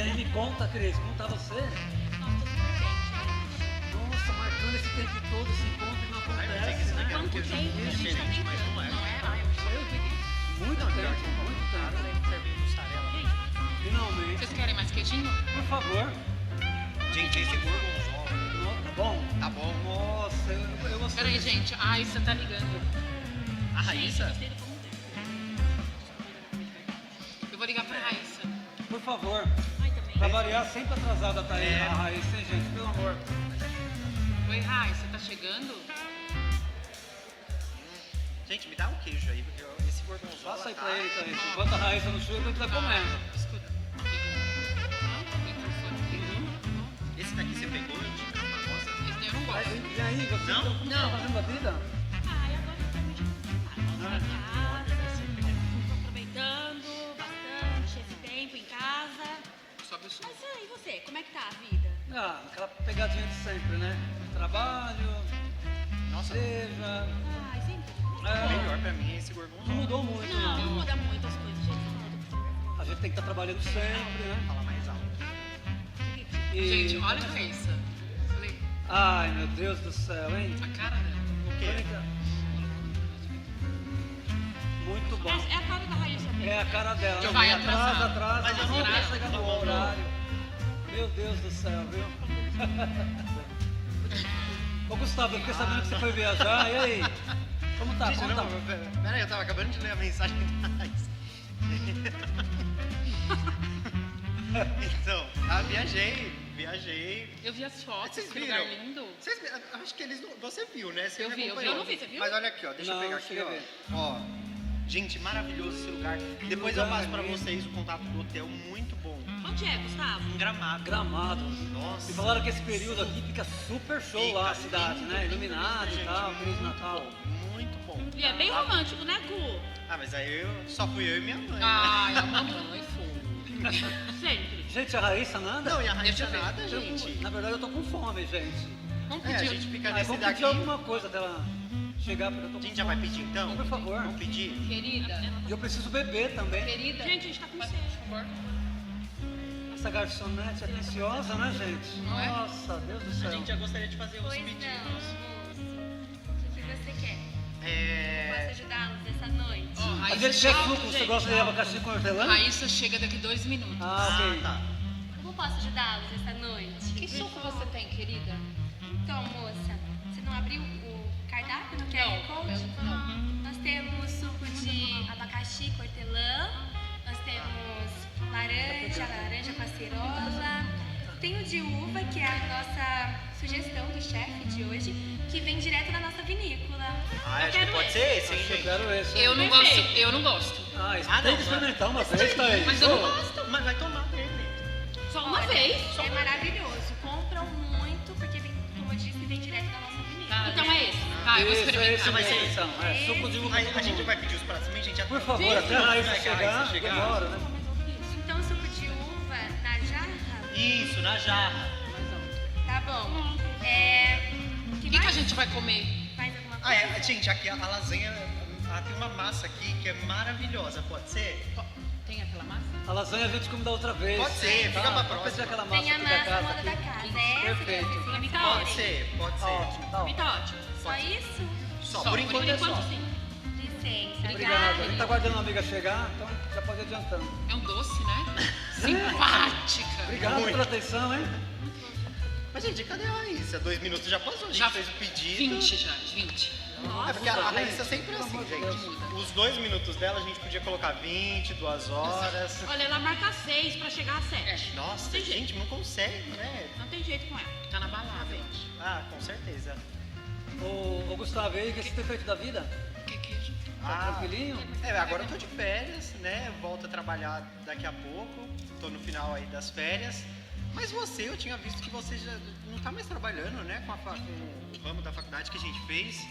aí me conta, Cris, como tá você? Nossa, tô super bem, gente. Nossa, marcando esse tempo todo, esse encontro e não acontece, né? Quanto tempo a gente tá tentando, não é? Ai, Eu fiquei muito tempo, muito tempo. Finalmente. Vocês querem mais queijinho? Por favor. Gente, esse gorgonzola. Tá bom? Tá bom. Nossa, eu gostei. Peraí, gente. A Raíssa tá ligando. A Raíssa? Gostei do pão dele. Eu vou ligar pra Raíssa. Por favor. Ai, também. Pra variar, sempre atrasada tá aí É. a Raíssa, hein, gente? Pelo amor. Oi, Raíssa, tá chegando? Gente, me dá um queijo aí, porque esse gorgonzola Passa aí tá... pra ele, Thaís. Enquanto a Raíssa não chega, a gente vai comendo. Escuta. Esse daqui você pegou de capa rosa? Esse daí eu não gosto. E aí, você Não? como tá fazendo a vida? Ai, agora eu tô muito tô aproveitando bastante esse tempo em casa. Sobe o som. Mas e você, como é que tá a vida? Ah, aquela pegadinha de sempre, né? Trabalho, Nossa, seja... Ai, sempre. o É, melhor pra mim é esse não gorgonzola. mudou muito, Não, não não. muda muito as coisas, gente. Não, eu tô ficando A gente tem que estar trabalhando sempre, né? Fala mais alto. E... Gente, olha a Raíssa. Falei, Ai, meu Deus do céu, hein? a cara dela. O quê? Muito bom. É a cara da Raíssa mesmo. É a cara dela. Que Não, vai atrasa, atrasar. atrasa. Mas eu não não vai vi. chegar no Tá bom, horário. Meu Deus do céu, viu? Ô, Gustavo, eu fiquei sabendo que você foi viajar. E aí? Como tá? Gente, Conta. não, peraí, eu tava acabando de ler a mensagem da Raíssa. Então, viajei. Eu vi as fotos, Vocês que lugar viram? lindo. Acho que eles não... Você viu, né? Você Eu me vi, acompanhou. eu não vi, você viu? Mas olha aqui, ó. Deixa Não, eu pegar aqui, cheguei a ó. ver. Ó. Gente, maravilhoso esse lugar. Depois eu lugar passo pra lindo. vocês o contato do hotel, muito bom. Onde é, Gustavo? Em Gramado. Gramado. Nossa. E falaram que esse período aqui fica super show lá, a Fica cidade, lindo, né? lindo, Iluminado lindo, e tal, gente. Feliz Natal. Muito bom. E é bem romântico, né, Gu? Ah, mas aí só fui eu e minha mãe. né? Ai, a mamãe foi. Sempre. Gente, a Raíssa nada? Não, e a Deixa Raíssa eu ver. nada, Eu- gente. Na verdade, eu tô com fome, gente. Vamos É, a pedir. gente fica Aí nesse vamos daqui. pedir alguma coisa dela chegar, porque eu tô A com gente já vai pedir então? Por favor. Vamos pedir? Querida, E eu preciso beber também. querida. Gente, a gente tá com por sede. favor. Essa garçonete é atenciosa, né, gente? Não é? Nossa, Deus do céu. A gente já gostaria de fazer os Pois pedidos. não, moço. O que você quer? Posso É... ajudá-los essa noite? Ó, A Raíssa gente quer chega, suco, você gosta de abacaxi com hortelã? Raíssa chega daqui 2 minutos. Ah, ok. tá. Como posso ajudá-los essa noite? Que suco você tem, querida? Então, moça, você não abriu o cardápio no QR Code? Não. Nós temos suco de abacaxi com hortelã, nós temos laranja com acerola, tem o de uva, que é a nossa sugestão do chefe de hoje, que vem direto da nossa vinícola. Ah, acho que quero pode esse. ser esse, hein, Eu gente? quero esse. Eu não gosto, eu não gosto. Ah, isso Ah, tem não, que experimentar uma vez, tá aí. Mas eu não gosto. Mas vai tomar dele. Só uma Olha, vez. É maravilhoso, compram muito, porque vem, como eu disse, vem direto da nossa vinícola. Então é esse. Tá, eu vou Isso, é experimentar. esse vai ser mesmo, então. É, suco de uva Aí todo a gente mundo. vai pedir os pratos também, gente. Por favor, Sim, até a Raíssa sim. chegar, chegar. demora, né? Então, suco de uva na jarra? Isso, na jarra. Tá bom. O que, que a mais? gente vai comer? Mais alguma coisa? Ah, é, gente, aqui a lasanha, tem uma massa aqui que é maravilhosa, pode ser? Tem aquela massa? A lasanha a gente come da outra vez. Pode ser, fica pra Vamos próxima. pedir aquela massa Tem a aqui da massa casa. moda da aqui. casa. É essa Perfeito. que Pra mim vocês tá Pode querem? ser, pode Tá ser. ótimo, tá Pra mim ótimo. tá ótimo. Só isso? Só, Só, por enquanto é só. sim. Licença. Obrigado. A gente tá aguardando a amiga chegar, então já pode ir adiantando. É um doce, né? Simpática. Obrigado Muito. pela atenção, hein? Mas, gente, cadê a Raíssa? 2 minutos já passou, a gente Já fez o pedido. 20 já, 20. É porque a Raíssa sempre é Pelo assim, amor de gente. Deus. Os 2 minutos dela a gente podia colocar 20, 2 horas. Olha, ela marca 6 pra chegar a 7. Nossa, Tem jeito. gente, não consegue, né? Não tem jeito com ela. Tá na balada, gente. Ah, com certeza. Ô Gustavo, e aí, o que você tem feito da vida? Que queijo? Tá tranquilinho? Agora eu tô de férias, né? Volto a trabalhar daqui a pouco. Tô no final aí das férias. Mas você, eu tinha visto que você já não tá mais trabalhando, né? Com o ramo da faculdade que a gente fez.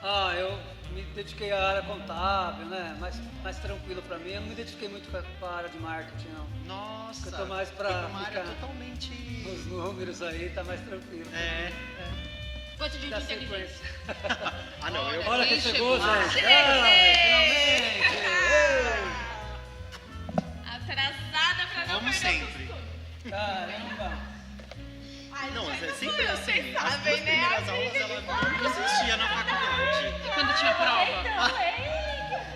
Ah, eu me dediquei à área contábil, né? Mais tranquilo pra mim. Eu não me dediquei muito com a área de marketing, não. Nossa, Eu tô mais pra foi uma área ficar totalmente... Os números aí, tá mais tranquilo. É. Coisa de Dá inteligência. sequência. Ah, não, eu... Olha quem Quem chegou, chegou? gente. Ai, finalmente. Ei. Atrasada pra não Como perder o sempre. costume.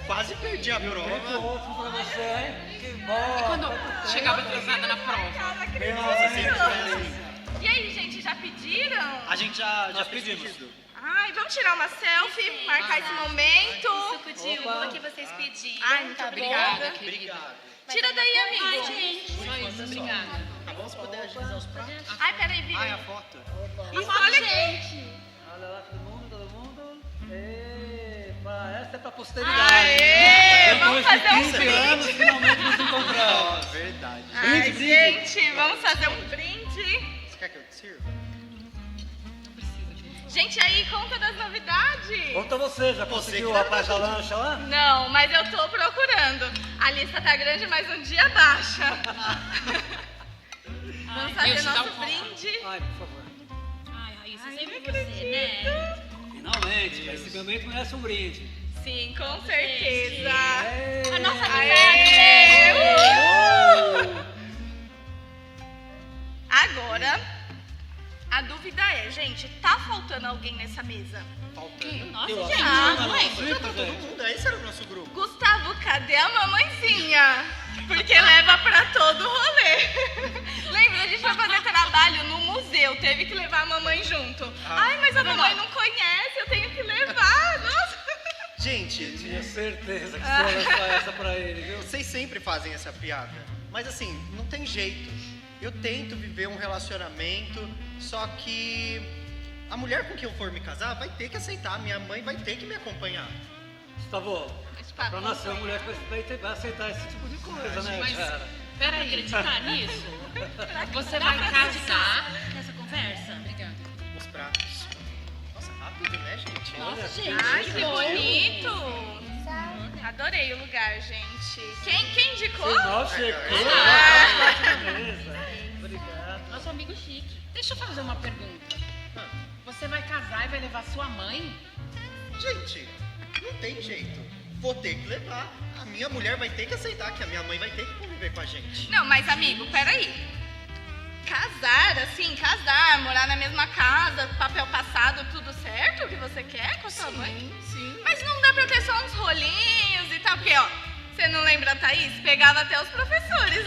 Quase perdi a Muito prova. ótimo pra você, hein? Que bom. Quando chegava atrasada na prova. Nossa, sempre foi assim. E aí, gente, já pediram? A gente já Nós fez pedimos. pedido. Ai, vamos tirar uma selfie, marcar esse momento. Suco de uva que vocês pediram. Ai, muito tá obrigada. bom? Querida. Obrigado. Tira daí, amigo. Ai, gente. Só isso, obrigada. Tá bom? Você poder agilizar os pratos? Ai, peraí, vira. Ai, a foto. Isso, olha aqui. Gente. Olha lá, todo mundo. Epa, essa é pra posteridade. Aê, Depois vamos de fazer um 15 brinde. anos, finalmente nos encontramos. Verdade. Ai, Brinde, gente, vamos fazer um brinde. Você quer que eu te sirva? Não precisa, querida. Gente, aí, conta das novidades. Conta você, já conseguiu o rapaz da lancha lá? Não, mas eu tô procurando. A lista tá grande, mas um dia baixa. Vamos fazer Deus te dá nosso o copo. brinde. Ai, por favor. Ai, Raíssa, Ai, sempre não você, né? Finalmente, esse momento merece um brinde. Sim, com certeza. A nossa Aê! amizade. Agora, a dúvida é, gente, tá faltando alguém nessa mesa? Faltando. Nossa, Eu gente, acho não que lembro. não, Tá todo gente. mundo? Esse era o nosso grupo. Gustavo, cadê a mamãezinha? Porque leva pra todo rolê. Lembra, a gente foi fazer trabalho no museu, teve que levar a mamãe junto. Ai, mas a mamãe não conhece, eu tenho que levar. Nossa. Gente, Tinha certeza que você ia lançar essa pra ele, viu? vocês sempre fazem essa piada. Mas assim, não tem jeito. Eu tento viver um relacionamento, só que a mulher com quem eu for me casar vai ter que aceitar. Minha mãe vai ter que me acompanhar. Gustavo, pra nascer uma mulher vai aceitar esse tipo de coisa, né, Mas, cara? peraí. Acreditar nisso? Você vai casar. Nessa conversa? Obrigada. Os pratos. Nossa, rápido, né, gente? Nossa, gente. Ai, que que bonito. Adorei o lugar, gente. Quem indicou? Mal chegou, Ah. já tá na mesa. Obrigado. Nosso amigo chique. Deixa eu fazer uma pergunta. Você vai casar e vai levar sua mãe? Gente, não tem jeito. Vou ter que levar. A minha mulher vai ter que aceitar que a minha mãe vai ter que conviver com a gente. Não, mas amigo, peraí. Casar, morar na mesma casa, papel passado, tudo certo que você quer com a sua mãe? Sim. Mas não dá pra ter só uns rolinhos e tal, porque ó, você não lembra a Thaís? Pegava até os professores.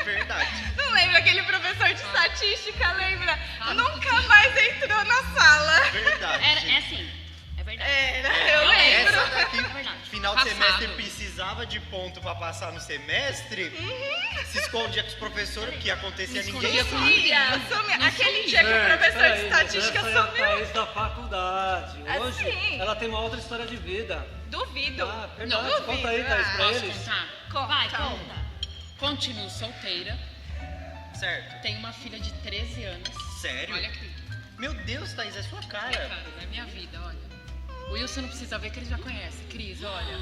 Verdade. Não lembra aquele professor de estatística, lembra? Nunca mais entrou na sala. Verdade. É gente. assim. É verdade. Era, eu lembro. Essa daqui, É verdade. final de Passado. semestre, precisava de ponto pra passar no semestre. Se escondia com os professores, o que acontecia, Se ninguém escondia com sabe. Sumia. Aquele dia que o Gente, professor peraí, de estatística essa é a sumiu. Thaís da faculdade. Hoje Assim. ela tem uma outra história de vida. Duvido. Ah, verdade. Não, Conta aí, Thaís, pra Posso eles. contar? Conta. Vai, conta. Continuo solteira. Certo. Tenho uma filha de 13 anos. Sério? Olha aqui. Meu Deus, Thaís, é sua Minha cara. cara, é minha vida, olha. O Wilson não precisa ver que ele já conhece. Cris, olha.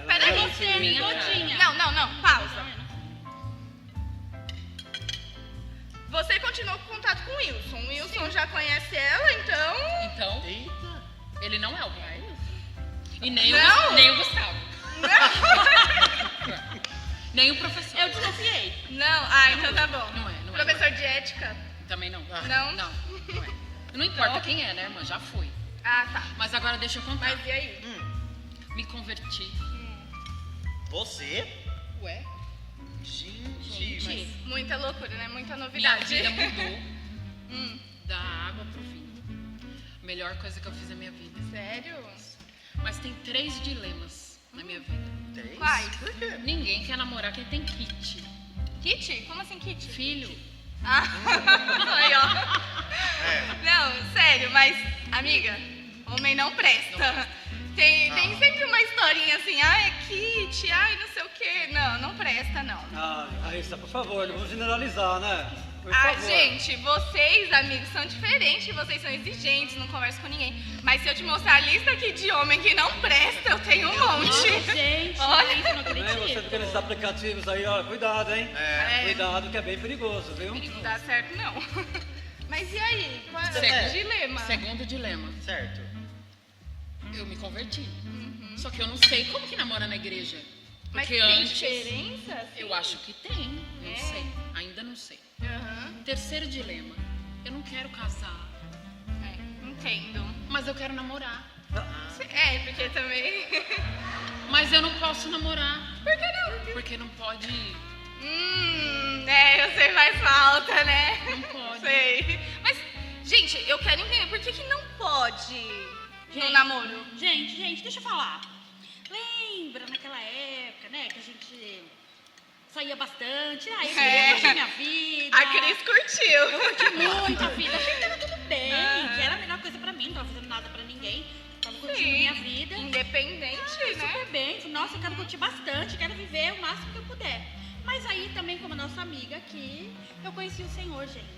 Peraí, ela- Você, minha todinha. Não, pausa. Você continuou com contato com o Wilson. O Wilson já conhece ela, então. Então, Eita. ele não é o pai. E nem, Não? nem o Gustavo. Nem o professor. Eu desconfiei. Não, ah, então tá bom. Não é, não é. Professor de ética? Também não. Não? Não, não é. Não importa quem é, né, irmã? Já foi. Ah, tá. Mas agora deixa eu contar. Mas e aí? Me converti. Você? Ué? Gente. Muita loucura, né? Muita Minha novidade. vida mudou Hum, da água pro vinho. Melhor coisa que eu fiz na minha vida. sério? Mas tem 3 dilemas na minha vida. Três? Quais? Por quê? Ninguém quer namorar quem tem kit. Kit? Como assim, Kit? Filho. Ah, aí, ó. É. Não, sério, mas, amiga, homem não presta. Tem sempre uma historinha assim, ai, é kit, ai, não sei o quê. Não presta, não. Ah, Raíssa, por favor, não vamos generalizar, né? Por Ah, favor. gente, vocês, amigos, são diferentes, vocês são exigentes, não conversam com ninguém. Mas se eu te mostrar a lista aqui de homem que não presta, eu tenho um monte. Nossa, gente. Olha. Isso eu não Né, você acredito. daqueles aplicativos aí, ó, cuidado, hein? É. Cuidado que é bem perigoso, viu? Não dá certo, não. Mas e aí? Qual é o Segundo- dilema? Segundo dilema. Certo. Eu me converti. Só que eu não sei como que namora na igreja. Mas Porque tem antes. diferença? assim? Eu acho que tem. Não É. sei. Ainda não sei. Aham, Terceiro dilema. Eu não quero casar. é, entendo. Mas eu quero namorar. É, porque também. Mas eu não posso namorar. Por que não? Porque não pode. Eu sei, faz falta, né? Não pode. Sei. Mas, gente, eu quero entender por que não pode no Gente, namoro? Gente, deixa eu falar. Lembra naquela época, né, que a gente saía bastante. Eu queria curtir minha vida. A Cris curtiu. Eu curti muito a vida. Achei que tava tudo bem, que era a melhor coisa pra mim. Não tava fazendo nada pra ninguém. Tava curtindo minha vida. Independente, né? Super bem. Nossa, eu quero curtir bastante. Quero viver o máximo que eu puder. Mas aí também, como a nossa amiga aqui, eu conheci o Senhor, gente.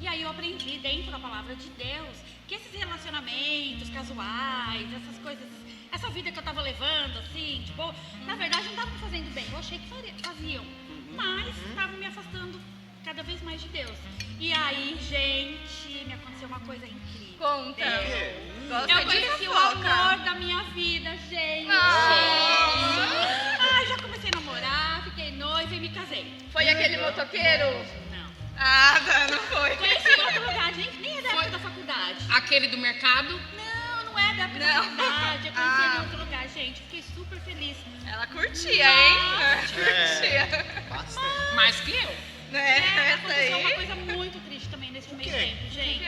E aí eu aprendi dentro da palavra de Deus que esses relacionamentos casuais, essas coisas, essa vida que eu tava levando, assim, tipo, na verdade não tava me fazendo bem. Eu achei que faziam, mas estavam me afastando cada vez mais de Deus. E aí, gente, me aconteceu uma coisa incrível. Conta. Gosta Eu de conheci o fofoca. amor da minha vida, gente. Ai, já comecei a namorar, fiquei noiva e me casei. Foi aquele motoqueiro? Não. Ah, não foi. Conheci em outro lugar, gente, nem é da época da faculdade. Aquele do mercado? Não é da época da faculdade. Eu conheci em outro lugar, gente. Fiquei super feliz. Ela curtia, hein? Curtia. Bastante. Mais que eu. Essa Aconteceu uma aí. coisa muito triste também nesse meio quê? tempo, gente.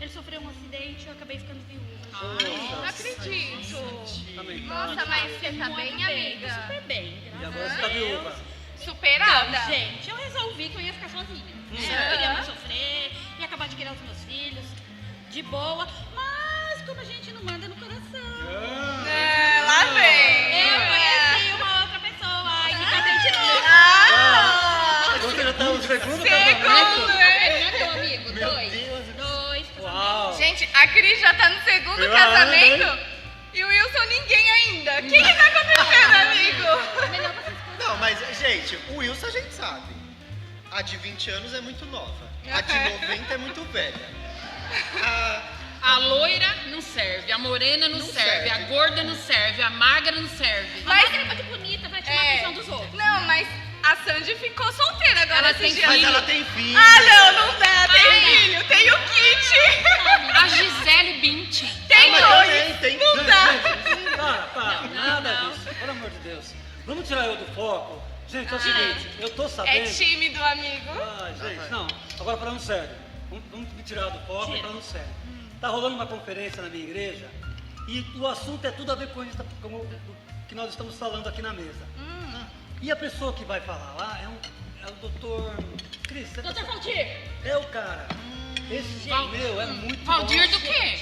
Ele sofreu um acidente e eu acabei ficando viúva. Não acredito. Também. Nossa, mas você tá bem, Tô amiga? super bem, E graças agora a você tá Deus. viúva. Superada. Então, gente, eu resolvi que eu ia ficar sozinha. Eu não queria mais sofrer, ia acabar de criar os meus filhos, de boa. Mas como a gente não manda no coração, Lá vem. eu conheci uma outra pessoa e me casei de novo. Você já tá no segundo Segundo, casamento? hein? Não é teu amigo? Meu Dois. Deus. Dois. Uau! Gente, a Cris já tá no segundo Eu casamento e o Wilson ninguém ainda. O que tá acontecendo, amigo? Melhor vocês Não, mas, gente, o Wilson a gente sabe. A de 20 anos é muito nova. A de 90 é muito velha. A loira não serve, a morena não, serve, a gorda não serve, a magra não serve. A máquina é muito bonita, vai chamar a atenção dos outros. Não, mas a Sandy ficou solteira agora Ela esses tem dias. Mas ela tem filho. Não dá. Tem filho, tem o Kit. A Gisele Bündchen. Tem Mas dois. também tem. Não dá. Gente, para, nada disso. Pelo amor de Deus. Vamos tirar eu do foco? Gente, é o seguinte, eu tô É sabendo... tímido, amigo. Ai, gente, não. Agora falando sério. Vamos me tirar do foco e falando sério. Tá rolando uma conferência na minha igreja e o assunto é tudo a ver com isso o que nós estamos falando aqui na mesa. E a pessoa que vai falar lá é o doutor... Cris, você Doutor Valdir. é o cara. Esse meu é muito Valdir bom. do quê?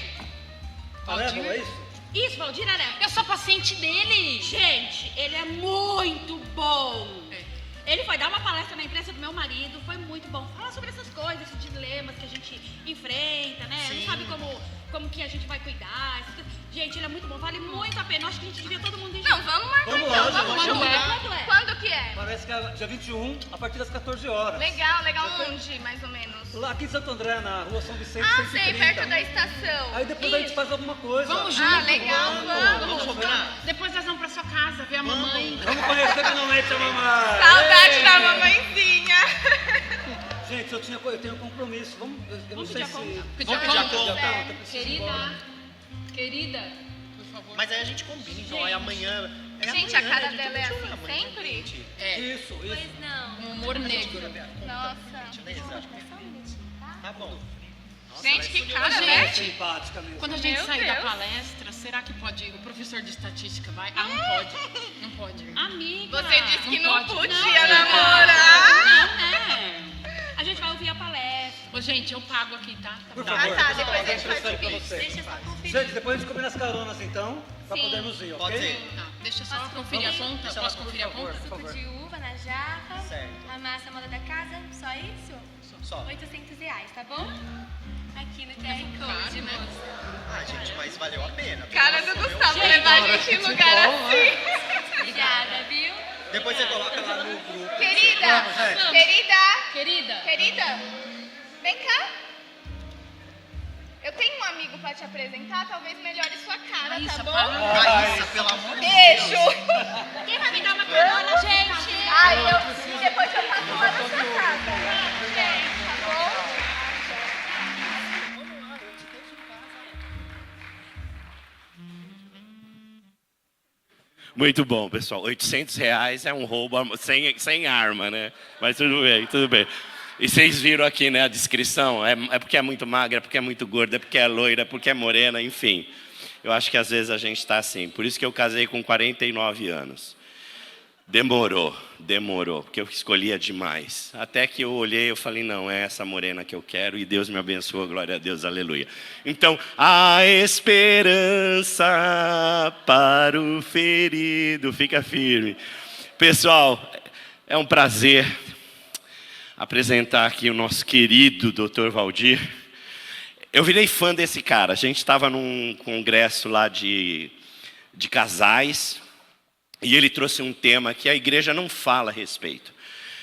Valdir, é isso? Isso, Valdir Aré. Eu sou paciente dele. Gente, ele é muito bom. É. Ele foi dar uma palestra na empresa do meu marido, foi muito bom. Falar sobre essas coisas, esses dilemas que a gente enfrenta, né? Sim. Não sabe como que a gente vai cuidar. Gente, ele é muito bom, vale muito a pena. Eu acho que a gente devia todo mundo ir Não, junto. vamos marcar Vamos então. lá, Vamos gente. junto. Quando é? Quando que é? Parece que é dia 21, a partir das 14 horas. Legal. Onde, mais ou menos? Lá aqui em Santo André, na rua São Vicente, Ah, 130. sei, perto da estação. Aí depois a gente faz alguma coisa. Vamos junto. Ah, legal, Vamos combinar? Depois nós vamos pra sua casa ver a mamãe. Vamos conhecer finalmente a mamãe. Saudade Ei! da mamãezinha. Gente, eu tenho um compromisso. Eu não Vamos sei pedir a se... conta? Pedir Vamos a pedir a conta? conta. eu preciso ir embora. Querida, por favor. Mas aí a gente combina, então. Aí amanhã. Gente, amanhã, a cara dia dela é 21, assim amanhã, sempre? gente. É, Isso. um humor negro. Nossa. Gentileza. Tá bom. Nossa, Gente, mas que sumiu. cara, Gente, né? Simpática mesmo. Quando a gente Meu sair da Deus. palestra, será que pode? O professor de estatística vai? Ah, não pode. Não pode. Amiga. Você disse que não Não pode. podia Não, namorar. Não, né? A gente vai ouvir a palestra. Ô, gente, eu pago aqui, tá? Por bom. favor. tá, depois a gente eu transfere faz o pra Pix. você. Deixa eu só conferir. Gente, depois a gente combina as caronas então, pra Sim. podermos ir, ok? Pode ser. Tá, deixa eu só Posso conferir a conferir? conta. Deixa Posso lá, conferir a por favor. conta? Suco de uva na jarra, Certo. a massa moda da casa, só isso? Só. R$800, tá bom? Aqui no QR Caro, Code, né? moça. Ah, gente, mas valeu a pena. Cara do Nossa, meu Gustavo Deus. levar a gente em lugar assim. Obrigada, viu? Depois você coloca lá no grupo. Querida, Vamos, gente. querida, vem cá. Eu tenho um amigo pra te apresentar, talvez melhore sua cara, Raíssa, tá bom? para. Raíssa, pelo amor de Deus. Beijo. Quem vai me dar uma carona, gente? Ai, e depois eu passo lá na sua casa. Gente, tá bom? Muito bom, pessoal. R$800 é um roubo sem arma, né? Mas tudo bem, tudo bem. E vocês viram aqui, né, a descrição? É porque é muito magra, é porque é muito gorda, é porque é loira, é porque é morena, enfim. Eu acho que às vezes a gente está assim. Por isso que eu casei com 49 anos. Demorou, porque eu escolhia demais. Até que eu olhei e falei, não, é essa morena que eu quero. E Deus me abençoou, glória a Deus, aleluia. Então, a esperança para o ferido. Fica firme. Pessoal, é um prazer apresentar aqui o nosso querido Dr. Valdir. Eu virei fã desse cara. A gente estava num congresso lá de casais. E ele trouxe um tema que a igreja não fala a respeito,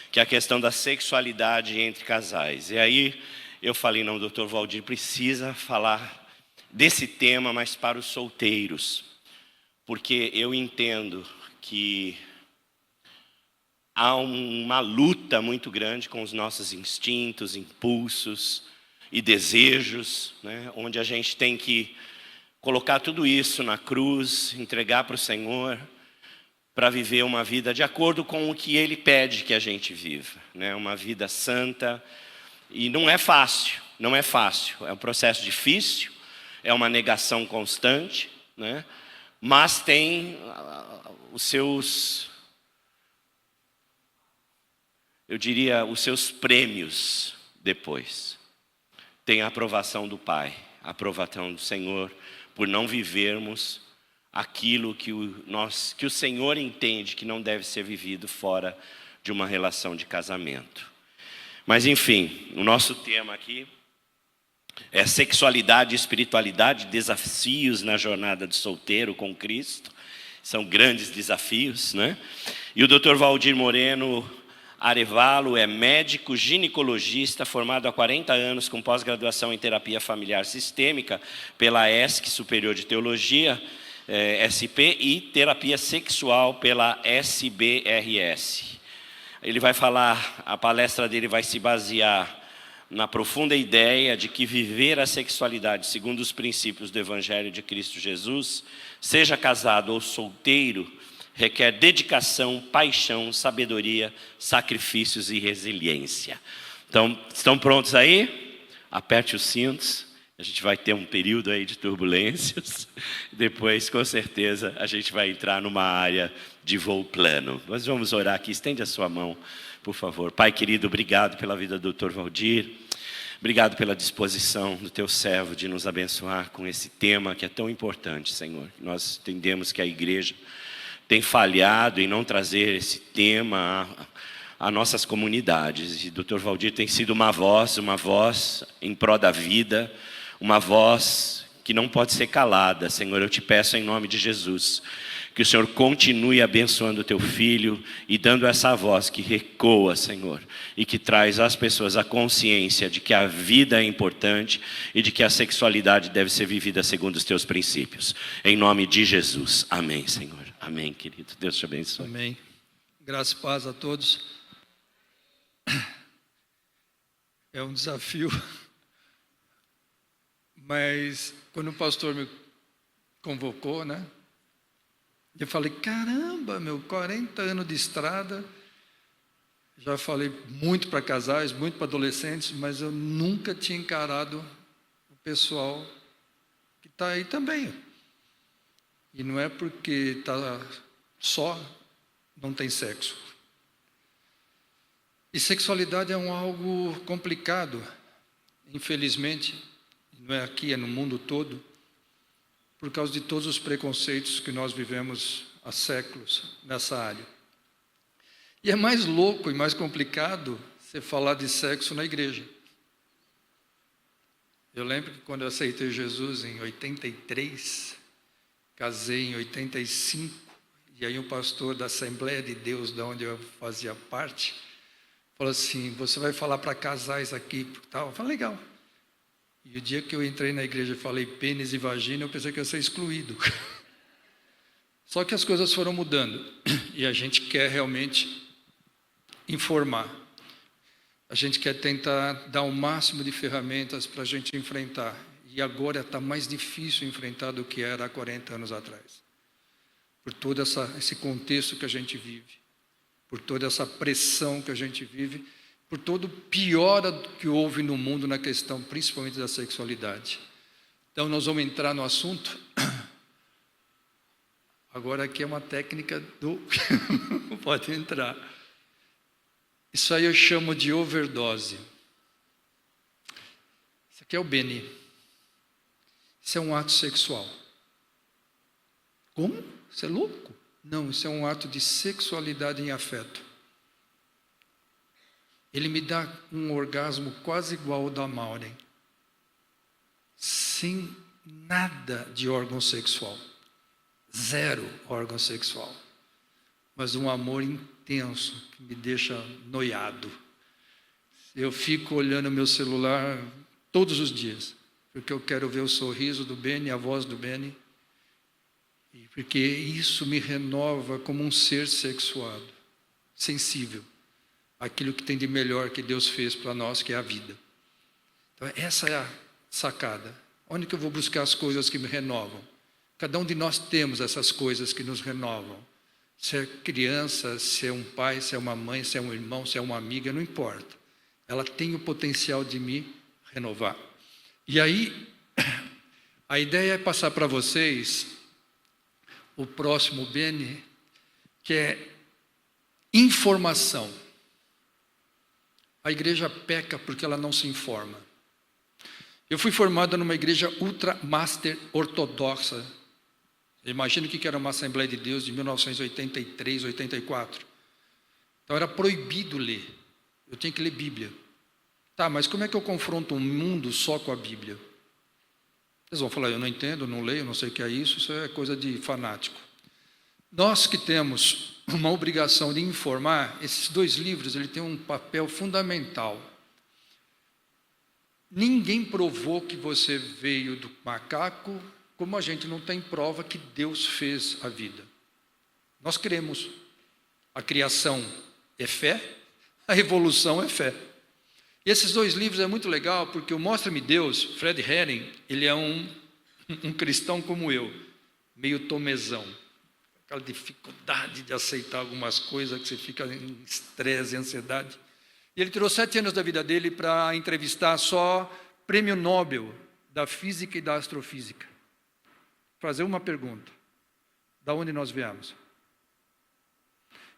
que é a questão da sexualidade entre casais. E aí eu falei, não, doutor Valdir precisa falar desse tema, mas para os solteiros. Porque eu entendo que há uma luta muito grande com os nossos instintos, impulsos e desejos, né? Onde a gente tem que colocar tudo isso na cruz, entregar para o Senhor, para viver uma vida de acordo com o que Ele pede que a gente viva, né? Uma vida santa. E não é fácil, não é fácil. É um processo difícil, é uma negação constante, né? Mas tem os seus, eu diria, os seus prêmios depois. Tem a aprovação do Pai, a aprovação do Senhor, por não vivermos aquilo que o Senhor entende que não deve ser vivido fora de uma relação de casamento. Mas enfim, o nosso tema aqui é sexualidade e espiritualidade, desafios na jornada do solteiro com Cristo. São grandes desafios, né? E o Dr. Valdir Moreno Arevalo é médico ginecologista, formado há 40 anos, com pós-graduação em terapia familiar sistêmica pela ESC Superior de Teologia, SP, e terapia sexual pela SBRS. Ele vai falar, a palestra dele vai se basear na profunda ideia de que viver a sexualidade segundo os princípios do Evangelho de Cristo Jesus, seja casado ou solteiro, requer dedicação, paixão, sabedoria, sacrifícios e resiliência. Então, estão prontos aí? Aperte os cintos. A gente vai ter um período aí de turbulências. Depois, com certeza, a gente vai entrar numa área de voo plano. Nós vamos orar aqui. Estende a sua mão, por favor. Pai querido, obrigado pela vida do Dr. Valdir. Obrigado pela disposição do teu servo de nos abençoar com esse tema que é tão importante, Senhor. Nós entendemos que a igreja tem falhado em não trazer esse tema a nossas comunidades. E o Dr. Valdir tem sido uma voz em prol da vida, uma voz que não pode ser calada. Senhor, eu te peço em nome de Jesus, que o Senhor continue abençoando o teu filho e dando essa voz que ecoa, Senhor, e que traz às pessoas a consciência de que a vida é importante e de que a sexualidade deve ser vivida segundo os teus princípios. Em nome de Jesus. Amém, Senhor. Amém, querido. Deus te abençoe. Amém. Graça e paz a todos. É um desafio. Mas quando o pastor me convocou, né? Eu falei, caramba, 40 anos de estrada. Já falei muito para casais, muito para adolescentes, mas eu nunca tinha encarado o pessoal que está aí também. E não é porque está só, não tem sexo. E sexualidade é algo complicado, infelizmente. Não é aqui, é no mundo todo, por causa de todos os preconceitos que nós vivemos há séculos nessa área. E é mais louco e mais complicado você falar de sexo na igreja. Eu lembro que quando eu aceitei Jesus em 83, casei em 85, e aí um pastor da Assembleia de Deus, de onde eu fazia parte, falou assim, você vai falar para casais aqui, tal. Eu falei, legal. E o dia que eu entrei na igreja e falei pênis e vagina, eu pensei que eu ia ser excluído. Só que as coisas foram mudando. E a gente quer realmente informar. A gente quer tentar dar o máximo de ferramentas para a gente enfrentar. E agora está mais difícil enfrentar do que era há 40 anos atrás. por todo esse contexto que a gente vive, por toda essa pressão que a gente vive, por todo o pior que houve no mundo na questão, principalmente da sexualidade. Então, nós vamos entrar no assunto. Agora aqui é uma técnica do... Pode entrar. Isso aí eu chamo de overdose. Isso aqui é o Beni. Isso é um ato sexual. Como? Isso é louco? Não, isso é um ato de sexualidade em afeto. Ele me dá um orgasmo quase igual ao da Maureen. Sem nada de órgão sexual. Zero órgão sexual. Mas um amor intenso que me deixa noiado. Eu fico olhando meu celular todos os dias, porque eu quero ver o sorriso do Beni, a voz do Beni, e porque isso me renova como um ser sexuado, sensível àquilo que tem de melhor que Deus fez para nós, que é a vida. Então, essa é a sacada. Onde que eu vou buscar as coisas que me renovam? Cada um de nós temos essas coisas que nos renovam. Se é criança, se é um pai, se é uma mãe, se é um irmão, se é uma amiga, não importa. Ela tem o potencial de me renovar. E aí, a ideia é passar para vocês o próximo Beni, que é informação. A igreja peca porque ela não se informa. Eu fui formado numa igreja ultra master ortodoxa. Imagina o que era uma Assembleia de Deus de 1983, 84. Então era proibido ler. Eu tinha que ler Bíblia. Tá, mas como é que eu confronto um mundo só com a Bíblia? Vocês vão falar, eu não entendo, não leio, não sei o que é isso é coisa de fanático. Nós que temos uma obrigação de informar, esses dois livros, ele tem um papel fundamental. Ninguém provou que você veio do macaco, como a gente não tem prova que Deus fez a vida. Nós cremos. A criação é fé, a evolução é fé. E esses dois livros é muito legal, porque o Mostra-me Deus, Fred Herring, ele é um cristão como eu, meio tomezão. Aquela dificuldade de aceitar algumas coisas, que você fica em estresse e ansiedade. E ele tirou 7 anos da vida dele para entrevistar só prêmio Nobel da física e da astrofísica. Fazer uma pergunta: da onde nós viemos?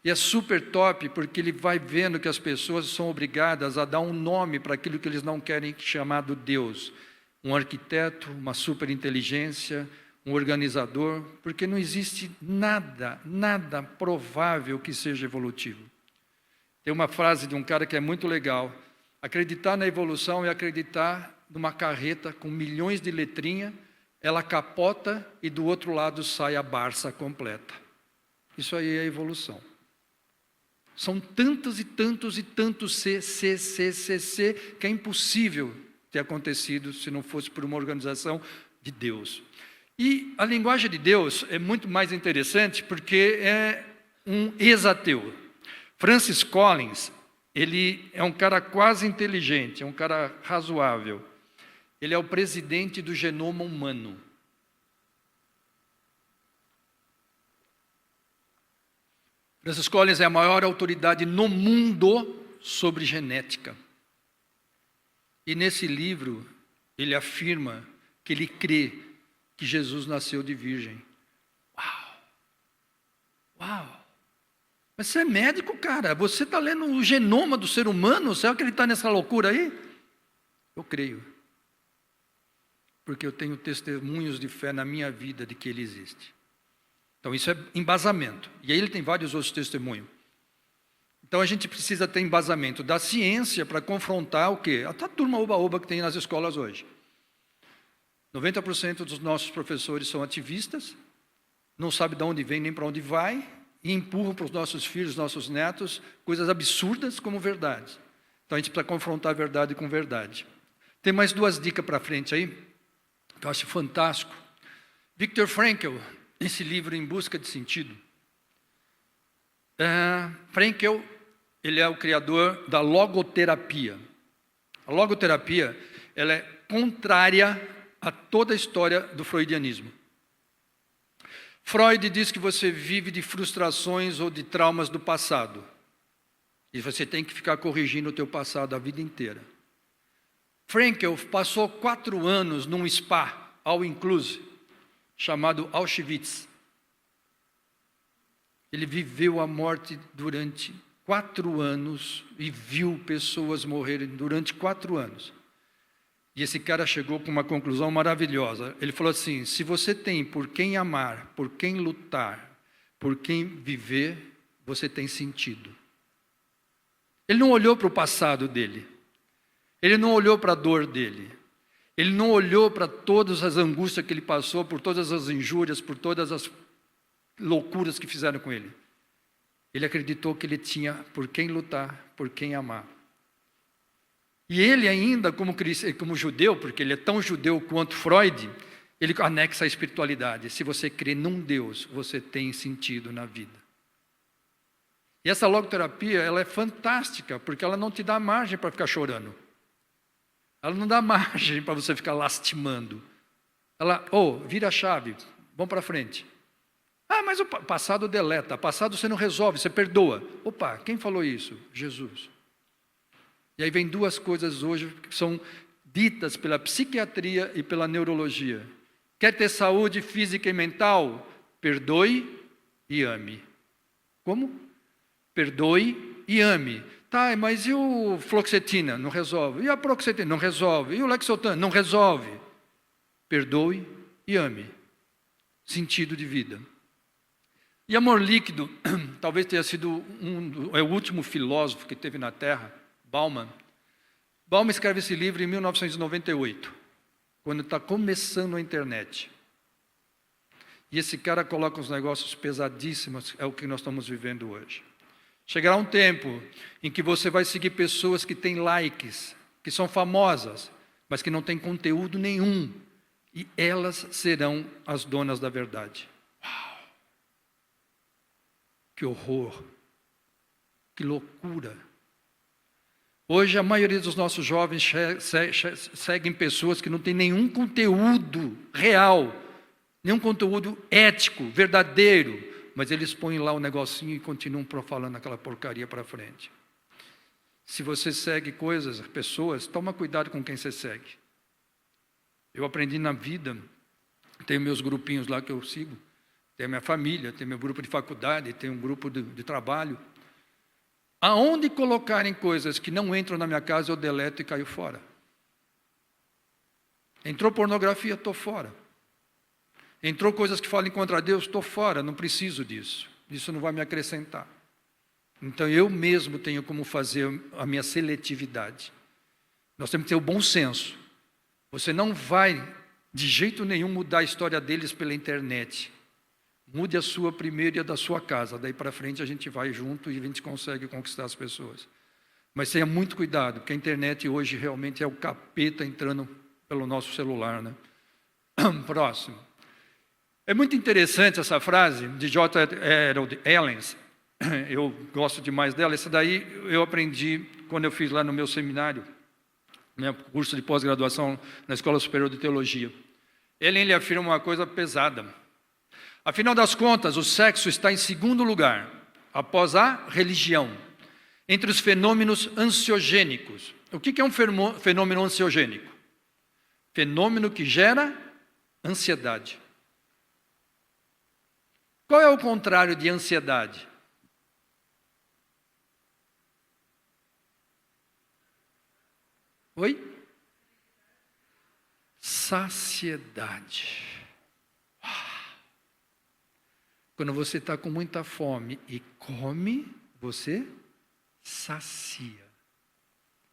E é super top, porque ele vai vendo que as pessoas são obrigadas a dar um nome para aquilo que eles não querem chamar do Deus. Um arquiteto, uma superinteligência, um organizador, porque não existe nada provável que seja evolutivo. Tem uma frase de um cara que é muito legal: acreditar na evolução é acreditar numa carreta com milhões de letrinhas, ela capota e do outro lado sai a Barça completa. Isso aí é evolução. São tantos e tantos e tantos C, que é impossível ter acontecido se não fosse por uma organização de Deus. E a linguagem de Deus é muito mais interessante porque é um ex-ateu. Francis Collins, ele é um cara quase inteligente, é um cara razoável. Ele é o presidente do genoma humano. Francis Collins é a maior autoridade no mundo sobre genética. E nesse livro, ele afirma que ele crê que Jesus nasceu de virgem. Uau! Mas você é médico, cara. Você está lendo o genoma do ser humano? Você vai acreditar nessa loucura aí? Eu creio. Porque eu tenho testemunhos de fé na minha vida de que ele existe. Então isso é embasamento. E aí ele tem vários outros testemunhos. Então a gente precisa ter embasamento da ciência para confrontar o quê? A turma oba-oba que tem nas escolas hoje. 90% dos nossos professores são ativistas, não sabem de onde vem nem para onde vai, e empurram para os nossos filhos, nossos netos, coisas absurdas como verdades. Então a gente precisa confrontar a verdade com verdade. Tem mais 2 dicas para frente aí, que eu acho fantástico. Viktor Frankl, esse livro Em Busca de Sentido. Frankl, ele é o criador da logoterapia. A logoterapia, ela é contrária a toda a história do freudianismo. Freud diz que você vive de frustrações ou de traumas do passado. E você tem que ficar corrigindo o teu passado a vida inteira. Frankl passou 4 anos num spa, all inclusive, chamado Auschwitz. Ele viveu a morte durante 4 anos e viu pessoas morrerem durante 4 anos. E esse cara chegou com uma conclusão maravilhosa. Ele falou assim: se você tem por quem amar, por quem lutar, por quem viver, você tem sentido. Ele não olhou para o passado dele. Ele não olhou para a dor dele. Ele não olhou para todas as angústias que ele passou, por todas as injúrias, por todas as loucuras que fizeram com ele. Ele acreditou que ele tinha por quem lutar, por quem amar. E ele ainda, como judeu, porque ele é tão judeu quanto Freud, ele anexa a espiritualidade. Se você crê num Deus, você tem sentido na vida. E essa logoterapia, ela é fantástica, porque ela não te dá margem para ficar chorando. Ela não dá margem para você ficar lastimando. Ela, vira a chave, vamos para frente. Ah, mas o passado deleta, passado você não resolve, você perdoa. Opa, quem falou isso? Jesus. E aí vem 2 coisas hoje que são ditas pela psiquiatria e pela neurologia. Quer ter saúde física e mental? Perdoe e ame. Como? Perdoe e ame. Tá, mas e o fluoxetina? Não resolve. E a paroxetina? Não resolve. E o Lexotan? Não resolve. Perdoe e ame. Sentido de vida. E amor líquido, talvez tenha sido o último filósofo que teve na Terra, Bauman. Bauman escreve esse livro em 1998, quando está começando a internet. E esse cara coloca uns negócios pesadíssimos, é o que nós estamos vivendo hoje. Chegará um tempo em que você vai seguir pessoas que têm likes, que são famosas, mas que não têm conteúdo nenhum. E elas serão as donas da verdade. Uau! Que horror! Que loucura! Hoje a maioria dos nossos jovens seguem pessoas que não têm nenhum conteúdo real, nenhum conteúdo ético, verdadeiro, mas eles põem lá o negocinho e continuam falando aquela porcaria para frente. Se você segue pessoas, toma cuidado com quem você segue. Eu aprendi na vida, tenho meus grupinhos lá que eu sigo, tenho a minha família, tenho meu grupo de faculdade, tenho um grupo de trabalho. Aonde colocarem coisas que não entram na minha casa, eu deleto e caio fora. Entrou pornografia, estou fora. Entrou coisas que falam contra Deus, estou fora, não preciso disso. Isso não vai me acrescentar. Então eu mesmo tenho como fazer a minha seletividade. Nós temos que ter o bom senso. Você não vai, de jeito nenhum, mudar a história deles pela internet. Mude a sua primeiro e a da sua casa. Daí para frente a gente vai junto e a gente consegue conquistar as pessoas. Mas tenha muito cuidado, porque a internet hoje realmente é o capeta entrando pelo nosso celular, né? Próximo. É muito interessante essa frase de J. Harold Ellens. Eu gosto demais dela. Essa daí eu aprendi quando eu fiz lá no meu seminário, meu curso de pós-graduação na Escola Superior de Teologia. Ele afirma uma coisa pesada. Afinal das contas, o sexo está em segundo lugar, após a religião, entre os fenômenos ansiogênicos. O que é um fenômeno ansiogênico? Fenômeno que gera ansiedade. Qual é o contrário de ansiedade? Oi? Saciedade. Quando você está com muita fome e come, você sacia.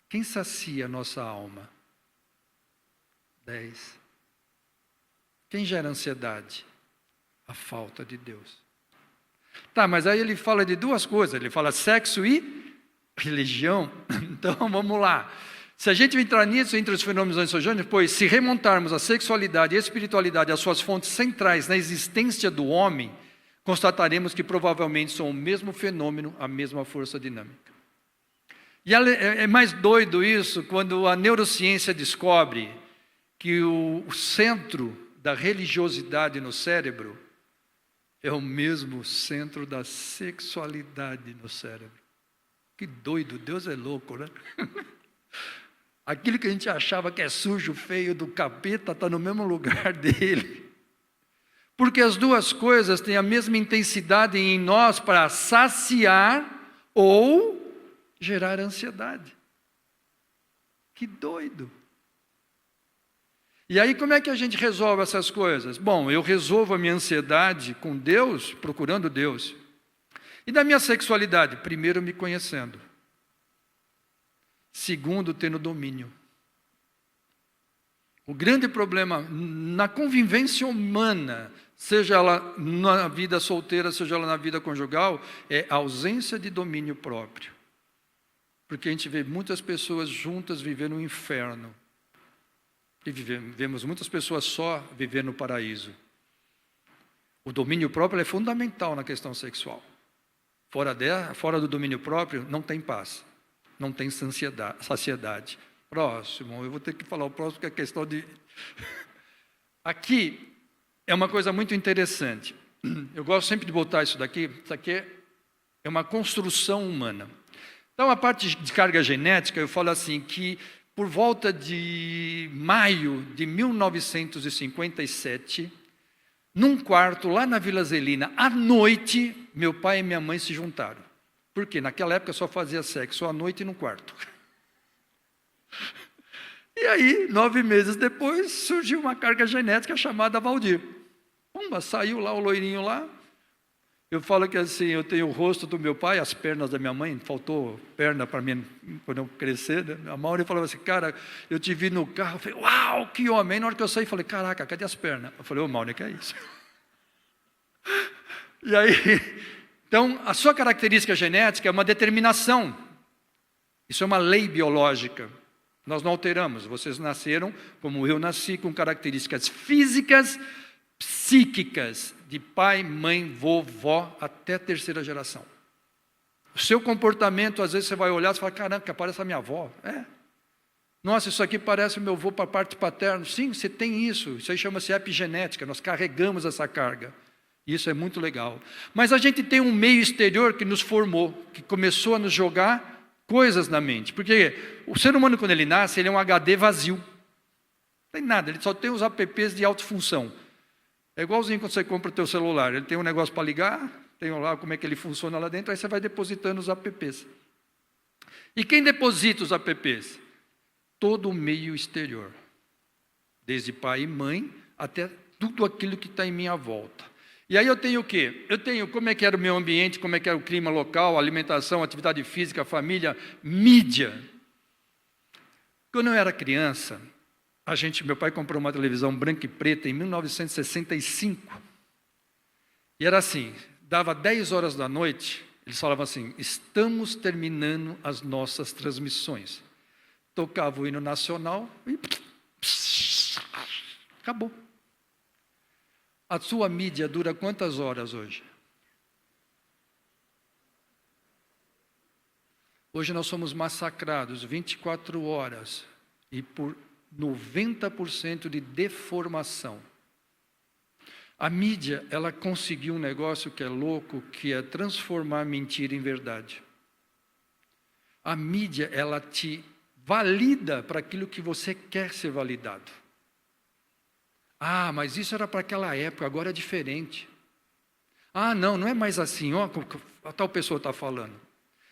Quem sacia a nossa alma? 10. Quem gera ansiedade? A falta de Deus. Tá, mas aí ele fala de 2 coisas. Ele fala sexo e religião. Então, vamos lá. Se a gente entrar nisso, entre os fenômenos ansiogênicos, pois se remontarmos a sexualidade e a espiritualidade às suas fontes centrais na existência do homem, constataremos que provavelmente são o mesmo fenômeno, a mesma força dinâmica. E é mais doido isso quando a neurociência descobre que o centro da religiosidade no cérebro é o mesmo centro da sexualidade no cérebro. Que doido, Deus é louco, né? Aquilo que a gente achava que é sujo, feio, do capeta, está no mesmo lugar dele. Porque as duas coisas têm a mesma intensidade em nós para saciar ou gerar ansiedade. Que doido. E aí como é que a gente resolve essas coisas? Bom, eu resolvo a minha ansiedade com Deus, procurando Deus. E da minha sexualidade? Primeiro, me conhecendo. Segundo, tendo domínio. O grande problema na convivência humana, seja ela na vida solteira, seja ela na vida conjugal, é a ausência de domínio próprio. Porque a gente vê muitas pessoas juntas vivendo no inferno. E vemos muitas pessoas só vivendo no paraíso. O domínio próprio é fundamental na questão sexual. Fora do domínio próprio, não tem paz. Não tem saciedade. Próximo, eu vou ter que falar o próximo, que é a questão de... Aqui é uma coisa muito interessante. Eu gosto sempre de botar isso daqui. Isso aqui é uma construção humana. Então, a parte de carga genética, eu falo assim, que por volta de maio de 1957, num quarto lá na Vila Zelina, à noite, meu pai e minha mãe se juntaram. Por quê? Naquela época só fazia sexo à noite e no quarto. E aí, 9 meses depois, surgiu uma carga genética chamada Valdir. Pumba, saiu lá o loirinho lá. Eu falo que assim, eu tenho o rosto do meu pai, as pernas da minha mãe, faltou perna para mim quando eu crescer, né? A Mauri falava assim, cara, eu te vi no carro, eu falei, uau, que homem. Na hora que eu saí, falei, caraca, cadê as pernas? Eu falei, ô Mauri, que é isso? E aí, então, a sua característica genética é uma determinação. Isso é uma lei biológica. Nós não alteramos. Vocês nasceram, como eu nasci, com características físicas, psíquicas, de pai, mãe, vovó, até a 3ª geração. O seu comportamento, às vezes você vai olhar e fala, caramba, parece a minha avó. É. Nossa, isso aqui parece o meu avô para a parte paterna. Sim, você tem isso. Isso aí chama-se epigenética. Nós carregamos essa carga. Isso é muito legal. Mas a gente tem um meio exterior que nos formou, que começou a nos jogar coisas na mente. Porque o ser humano, quando ele nasce, ele é um HD vazio. Não tem nada, ele só tem os apps de autofunção. É igualzinho quando você compra o teu celular. Ele tem um negócio para ligar, tem lá como é que ele funciona lá dentro, aí você vai depositando os apps. E quem deposita os apps? Todo o meio exterior. Desde pai e mãe, até tudo aquilo que está em minha volta. E aí eu tenho o quê? Eu tenho como é que era o meu ambiente, como é que era o clima local, alimentação, atividade física, família, mídia. Quando eu era criança, meu pai comprou uma televisão branca e preta em 1965. E era assim, dava 10 horas da noite, eles falavam assim, estamos terminando as nossas transmissões. Tocava o hino nacional e acabou. A sua mídia dura quantas horas hoje? Hoje nós somos massacrados 24 horas e por 90% de deformação. A mídia, ela conseguiu um negócio que é louco, que é transformar a mentira em verdade. A mídia, ela te valida para aquilo que você quer ser validado. Ah, mas isso era para aquela época, agora é diferente. Ah, não é mais assim, ó, a tal pessoa está falando.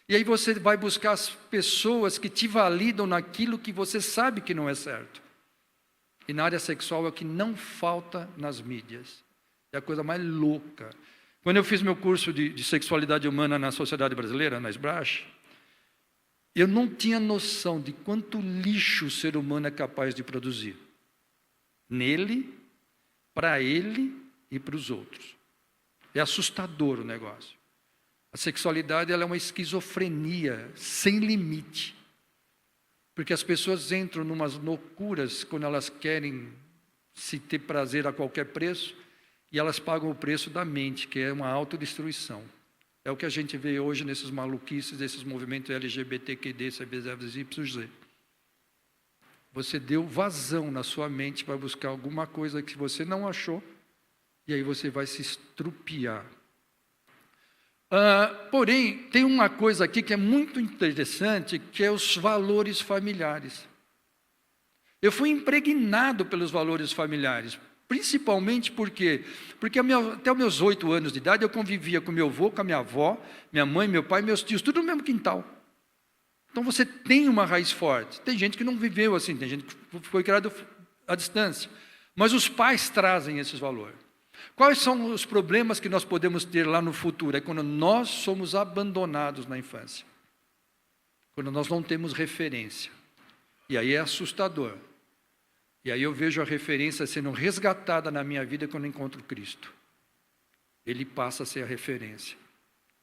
E aí você vai buscar as pessoas que te validam naquilo que você sabe que não é certo. E na área sexual é o que não falta nas mídias. É a coisa mais louca. Quando eu fiz meu curso de sexualidade humana na Sociedade Brasileira, na SBRASH, eu não tinha noção de quanto lixo o ser humano é capaz de produzir. Nele, para ele e para os outros. É assustador o negócio. A sexualidade ela é uma esquizofrenia sem limite. Porque as pessoas entram numas loucuras quando elas querem se ter prazer a qualquer preço e elas pagam o preço da mente, que é uma autodestruição. É o que a gente vê hoje nesses maluquices, desses movimentos LGBTQD, CBZYZ. Você deu vazão na sua mente para buscar alguma coisa que você não achou, e E aí você vai se estrupiar. Porém, tem uma coisa aqui que é muito interessante, que é os valores familiares. Eu fui impregnado pelos valores familiares, principalmente porque até os meus 8 anos de idade eu convivia com meu avô, com a minha avó, minha mãe, meu pai, meus tios, tudo no mesmo quintal. Então você tem uma raiz forte. Tem gente que não viveu assim, tem gente que foi criado à distância. Mas os pais trazem esses valores. Quais são os problemas que nós podemos ter lá no futuro? É quando nós somos abandonados na infância. Quando nós não temos referência. E aí é assustador. E aí eu vejo a referência sendo resgatada na minha vida quando eu encontro Cristo. Ele passa a ser a referência.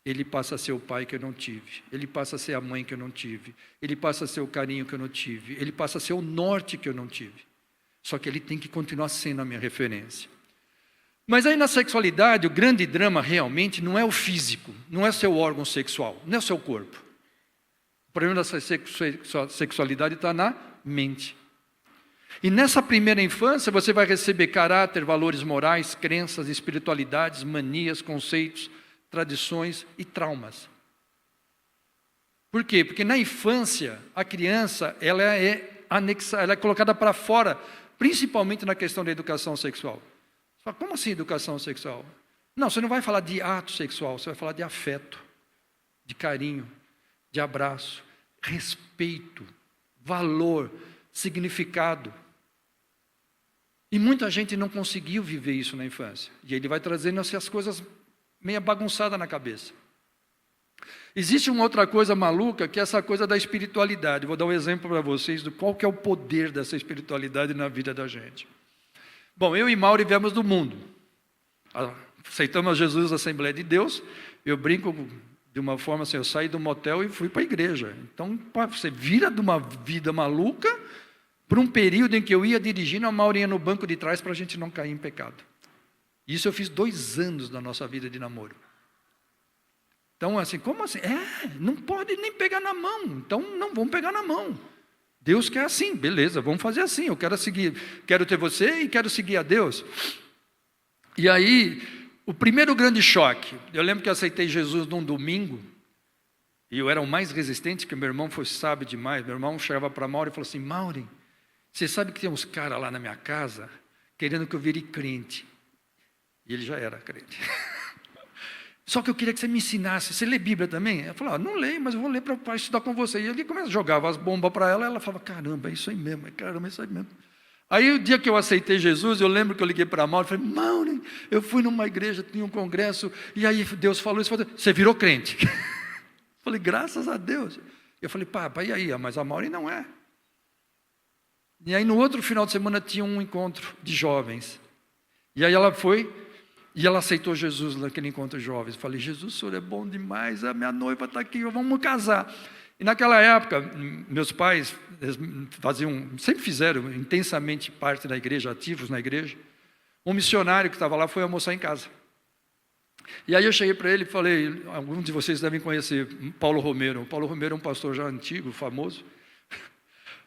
Ele passa a ser o pai que eu não tive. Ele passa a ser a mãe que eu não tive. Ele passa a ser o carinho que eu não tive. Ele passa a ser o norte que eu não tive. Só que ele tem que continuar sendo a minha referência. Mas aí na sexualidade, o grande drama realmente não é o físico, não é seu órgão sexual, não é o seu corpo. O problema da sexualidade está na mente. E nessa primeira infância você vai receber caráter, valores morais, crenças, espiritualidades, manias, conceitos, tradições e traumas. Por quê? Porque na infância, a criança ela é colocada para fora, principalmente na questão da educação sexual. Você fala, como assim educação sexual? Não, você não vai falar de ato sexual, você vai falar de afeto, de carinho, de abraço, respeito, valor, significado. E muita gente não conseguiu viver isso na infância. E ele vai trazendo assim, as coisas meio bagunçadas na cabeça. Existe uma outra coisa maluca, que é essa coisa da espiritualidade. Vou dar um exemplo para vocês do qual que é o poder dessa espiritualidade na vida da gente. Bom, eu e Mauro viemos do mundo. Aceitamos Jesus na Assembleia de Deus. Eu brinco de uma forma assim, eu saí do motel e fui para a igreja. Então, você vira de uma vida maluca para um período em que eu ia dirigindo, a Mauro ia no banco de trás para a gente não cair em pecado. Isso eu fiz 2 anos da nossa vida de namoro. Então, assim, como assim? Não pode nem pegar na mão. Então, não vamos pegar na mão. Deus quer assim, beleza, vamos fazer assim. Eu quero ter você e quero seguir a Deus. E aí, o primeiro grande choque, eu lembro que eu aceitei Jesus num domingo, e eu era o mais resistente, porque meu irmão foi sábio demais. Meu irmão chegava para Mauro e falou assim, Mauro, você sabe que tem uns caras lá na minha casa, querendo que eu vire crente. E ele já era crente. Só que eu queria que você me ensinasse. Você lê Bíblia também? Eu falava, não leio, mas eu vou ler para estudar com você. E ele jogava as bombas para ela, ela falava, caramba, é isso aí mesmo, caramba, é isso aí mesmo. Aí o dia que eu aceitei Jesus, eu lembro que eu liguei para a Mauro e falei, Mauro, eu fui numa igreja, tinha um congresso, e aí Deus falou isso, você virou crente. Eu falei, graças a Deus. Eu falei, pai, e aí? Mas a Mauro não é. E aí no outro final de semana tinha um encontro de jovens. E aí ela foi... E ela aceitou Jesus naquele encontro de jovens. Eu falei, Jesus, o senhor é bom demais, a minha noiva está aqui, vamos casar. E naquela época, meus pais sempre fizeram intensamente parte da igreja, ativos na igreja. Um missionário que estava lá foi almoçar em casa. E aí eu cheguei para ele e falei, alguns de vocês devem conhecer Paulo Romero. Paulo Romero é um pastor já antigo, famoso.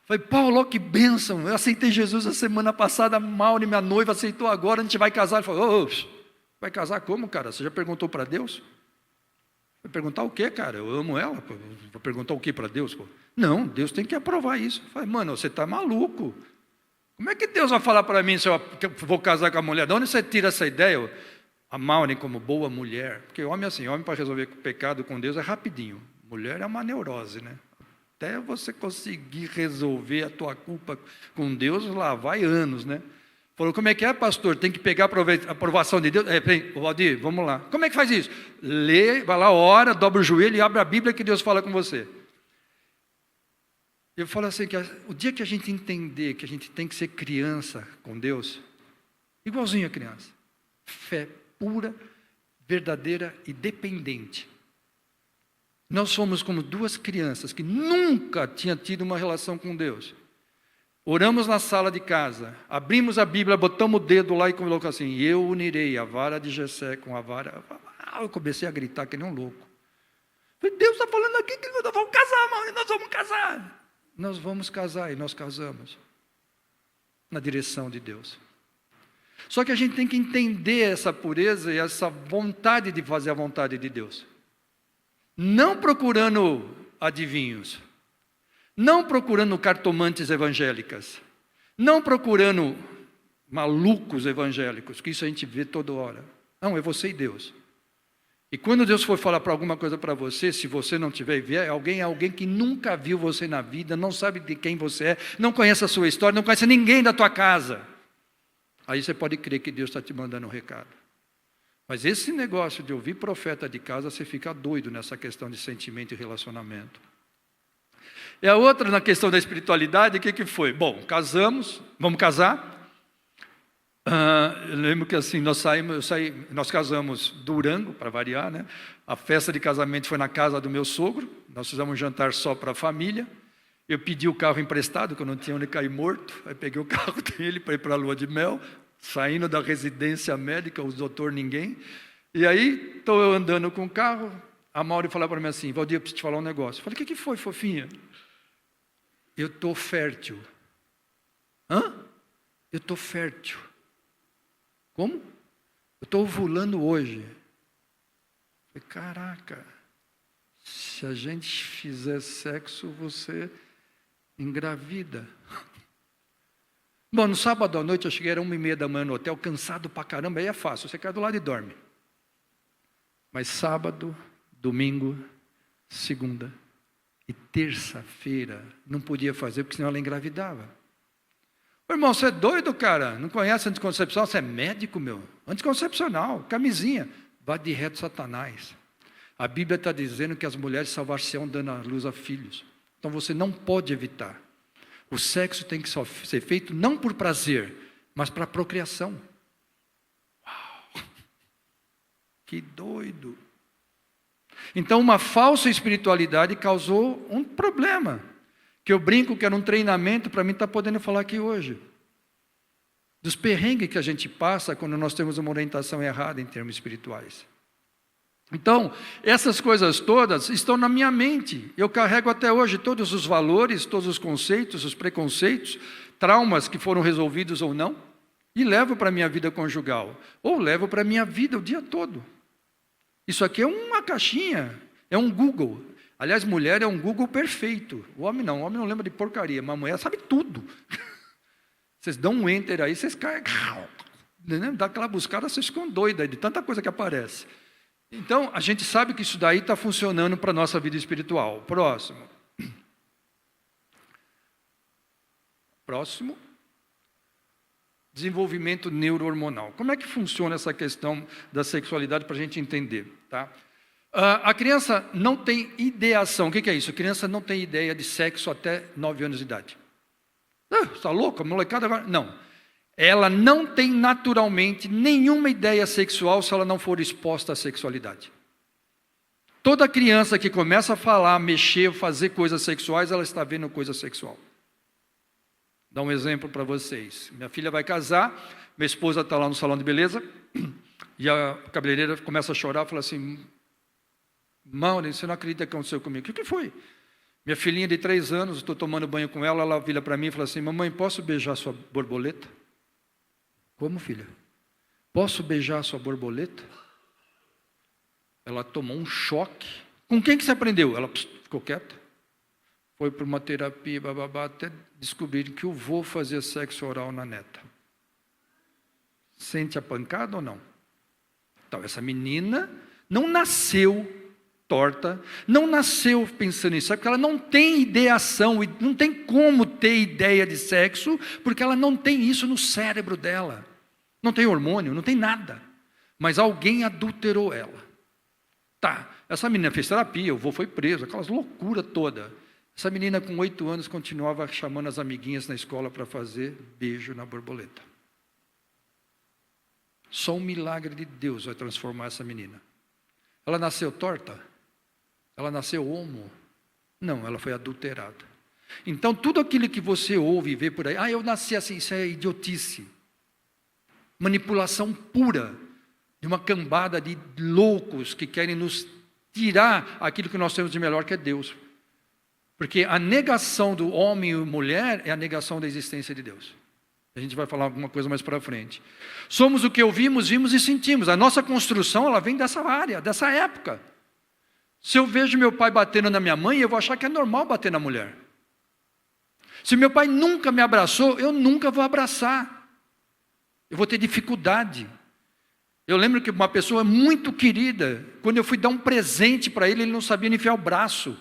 Falei, Paulo, que bênção, eu aceitei Jesus a semana passada, Mauro, minha noiva aceitou agora, a gente vai casar. Ele falou, vai casar como, cara? Você já perguntou para Deus? Vai perguntar o quê, cara? Eu amo ela. Vou perguntar o quê para Deus? Pô? Não, Deus tem que aprovar isso. Eu falei, mano, você está maluco. Como é que Deus vai falar para mim se eu vou casar com a mulher? De onde você tira essa ideia? A Maureen como boa mulher. Porque homem é assim, homem para resolver o pecado com Deus é rapidinho. Mulher é uma neurose, né? Até você conseguir resolver a tua culpa com Deus, lá vai anos, né? Falou, como é que é, pastor? Tem que pegar a aprovação de Deus? Valdir, vamos lá. Como é que faz isso? Lê, vai lá, ora, dobra o joelho e abre a Bíblia que Deus fala com você. Eu falo assim, que o dia que a gente entender que a gente tem que ser criança com Deus, igualzinho a criança, fé pura, verdadeira e dependente. Nós somos como 2 crianças que nunca tinham tido uma relação com Deus. Oramos na sala de casa, abrimos a Bíblia, botamos o dedo lá e colocamos assim, eu unirei a vara de Jessé com a vara. Eu comecei a gritar que nem um louco. Falei, Deus está falando aqui que nós vamos casar, mãe, nós vamos casar. Nós vamos casar e nós casamos na direção de Deus. Só que a gente tem que entender essa pureza e essa vontade de fazer a vontade de Deus. Não procurando adivinhos, não procurando cartomantes evangélicas, não procurando malucos evangélicos, que isso a gente vê toda hora. Não, é você e Deus. E quando Deus for falar para alguma coisa para você, se você não tiver e ver, alguém que nunca viu você na vida, não sabe de quem você é, não conhece a sua história, não conhece ninguém da tua casa. Aí você pode crer que Deus está te mandando um recado. Mas esse negócio de ouvir profeta de casa, você fica doido nessa questão de sentimento e relacionamento. E a outra, na questão da espiritualidade, o que foi? Bom, casamos, vamos casar. Eu lembro que assim, nós casamos Durango, para variar, né? A festa de casamento foi na casa do meu sogro, nós fizemos um jantar só para a família. Eu pedi o carro emprestado, que eu não tinha onde cair morto, aí peguei o carro dele para ir para a lua de mel, saindo da residência médica, os doutor ninguém. E aí, estou eu andando com o carro, a Mauri falou para mim assim, Valdir, eu preciso te falar um negócio. Eu falei, o que foi, fofinha? Eu estou fértil. Hã? Eu estou fértil. Como? Eu estou ovulando hoje. Eu falei, caraca, se a gente fizer sexo, você engravida. Bom, no sábado à noite eu cheguei, era 1h30 da manhã no hotel, cansado pra caramba, aí é fácil, você cai do lado e dorme. Mas sábado, domingo, segunda e terça-feira não podia fazer, porque senão ela engravidava. Ô, irmão, você é doido, cara? Não conhece anticoncepcional? Você é médico, meu? Anticoncepcional, camisinha. Vá de reto, Satanás. A Bíblia está dizendo que as mulheres salvar-se-ão dando à luz a filhos. Então você não pode evitar. O sexo tem que ser feito não por prazer, mas para procriação. Uau! Que doido! Então uma falsa espiritualidade causou um problema, que eu brinco que era um treinamento para mim estar podendo falar aqui hoje. Dos perrengues que a gente passa quando nós temos uma orientação errada em termos espirituais. Então, essas coisas todas estão na minha mente. Eu carrego até hoje todos os valores, todos os conceitos, os preconceitos, traumas que foram resolvidos ou não, e levo para a minha vida conjugal, ou levo para a minha vida o dia todo. Isso aqui é uma caixinha, é um Google. Aliás, mulher é um Google perfeito. O homem não lembra de porcaria, mas a mulher sabe tudo. Vocês dão um enter aí, vocês caem, dá aquela buscada, vocês ficam doidos de tanta coisa que aparece. Então, a gente sabe que isso daí está funcionando para a nossa vida espiritual. Próximo. Desenvolvimento neurohormonal. Como é que funciona essa questão da sexualidade para a gente entender? Tá? A criança não tem ideação. O que é isso? A criança não tem ideia de sexo até 9 anos de idade. Está louco? A molecada agora? Não. Ela não tem naturalmente nenhuma ideia sexual se ela não for exposta à sexualidade. Toda criança que começa a falar, mexer, fazer coisas sexuais, ela está vendo coisa sexual. Dá um exemplo para vocês. Minha filha vai casar, minha esposa está lá no salão de beleza, e a cabeleireira começa a chorar, fala assim, Mauri, você não acredita que aconteceu comigo? O que foi? Minha filhinha de 3 anos, estou tomando banho com ela, ela vira para mim e fala assim, mamãe, posso beijar sua borboleta? Como, filha? Posso beijar a sua borboleta? Ela tomou um choque. Com quem que você aprendeu? Ela ficou quieta. Foi para uma terapia, bababá, até descobrir que o vô fazia sexo oral na neta. Sente a pancada ou não? Então, essa menina não nasceu torta, não nasceu pensando nisso, porque ela não tem ideação, não tem como ter ideia de sexo, porque ela não tem isso no cérebro dela. Não tem hormônio, não tem nada. Mas alguém adulterou ela. Tá, essa menina fez terapia, o vô foi preso, aquelas loucuras todas. Essa menina com 8 anos continuava chamando as amiguinhas na escola para fazer beijo na borboleta. Só um milagre de Deus vai transformar essa menina. Ela nasceu torta? Ela nasceu homo? Não, ela foi adulterada. Então, tudo aquilo que você ouve e vê por aí, eu nasci assim, isso é idiotice. Manipulação pura de uma cambada de loucos que querem nos tirar aquilo que nós temos de melhor, que é Deus. Porque a negação do homem e mulher é a negação da existência de Deus. A gente vai falar alguma coisa mais para frente. Somos o que ouvimos, vimos e sentimos. A nossa construção, ela vem dessa área, dessa época. Se eu vejo meu pai batendo na minha mãe, eu vou achar que é normal bater na mulher. Se meu pai nunca me abraçou, eu nunca vou abraçar. Eu vou ter dificuldade. Eu lembro que uma pessoa muito querida, quando eu fui dar um presente para ele, ele não sabia nem enfiar o braço.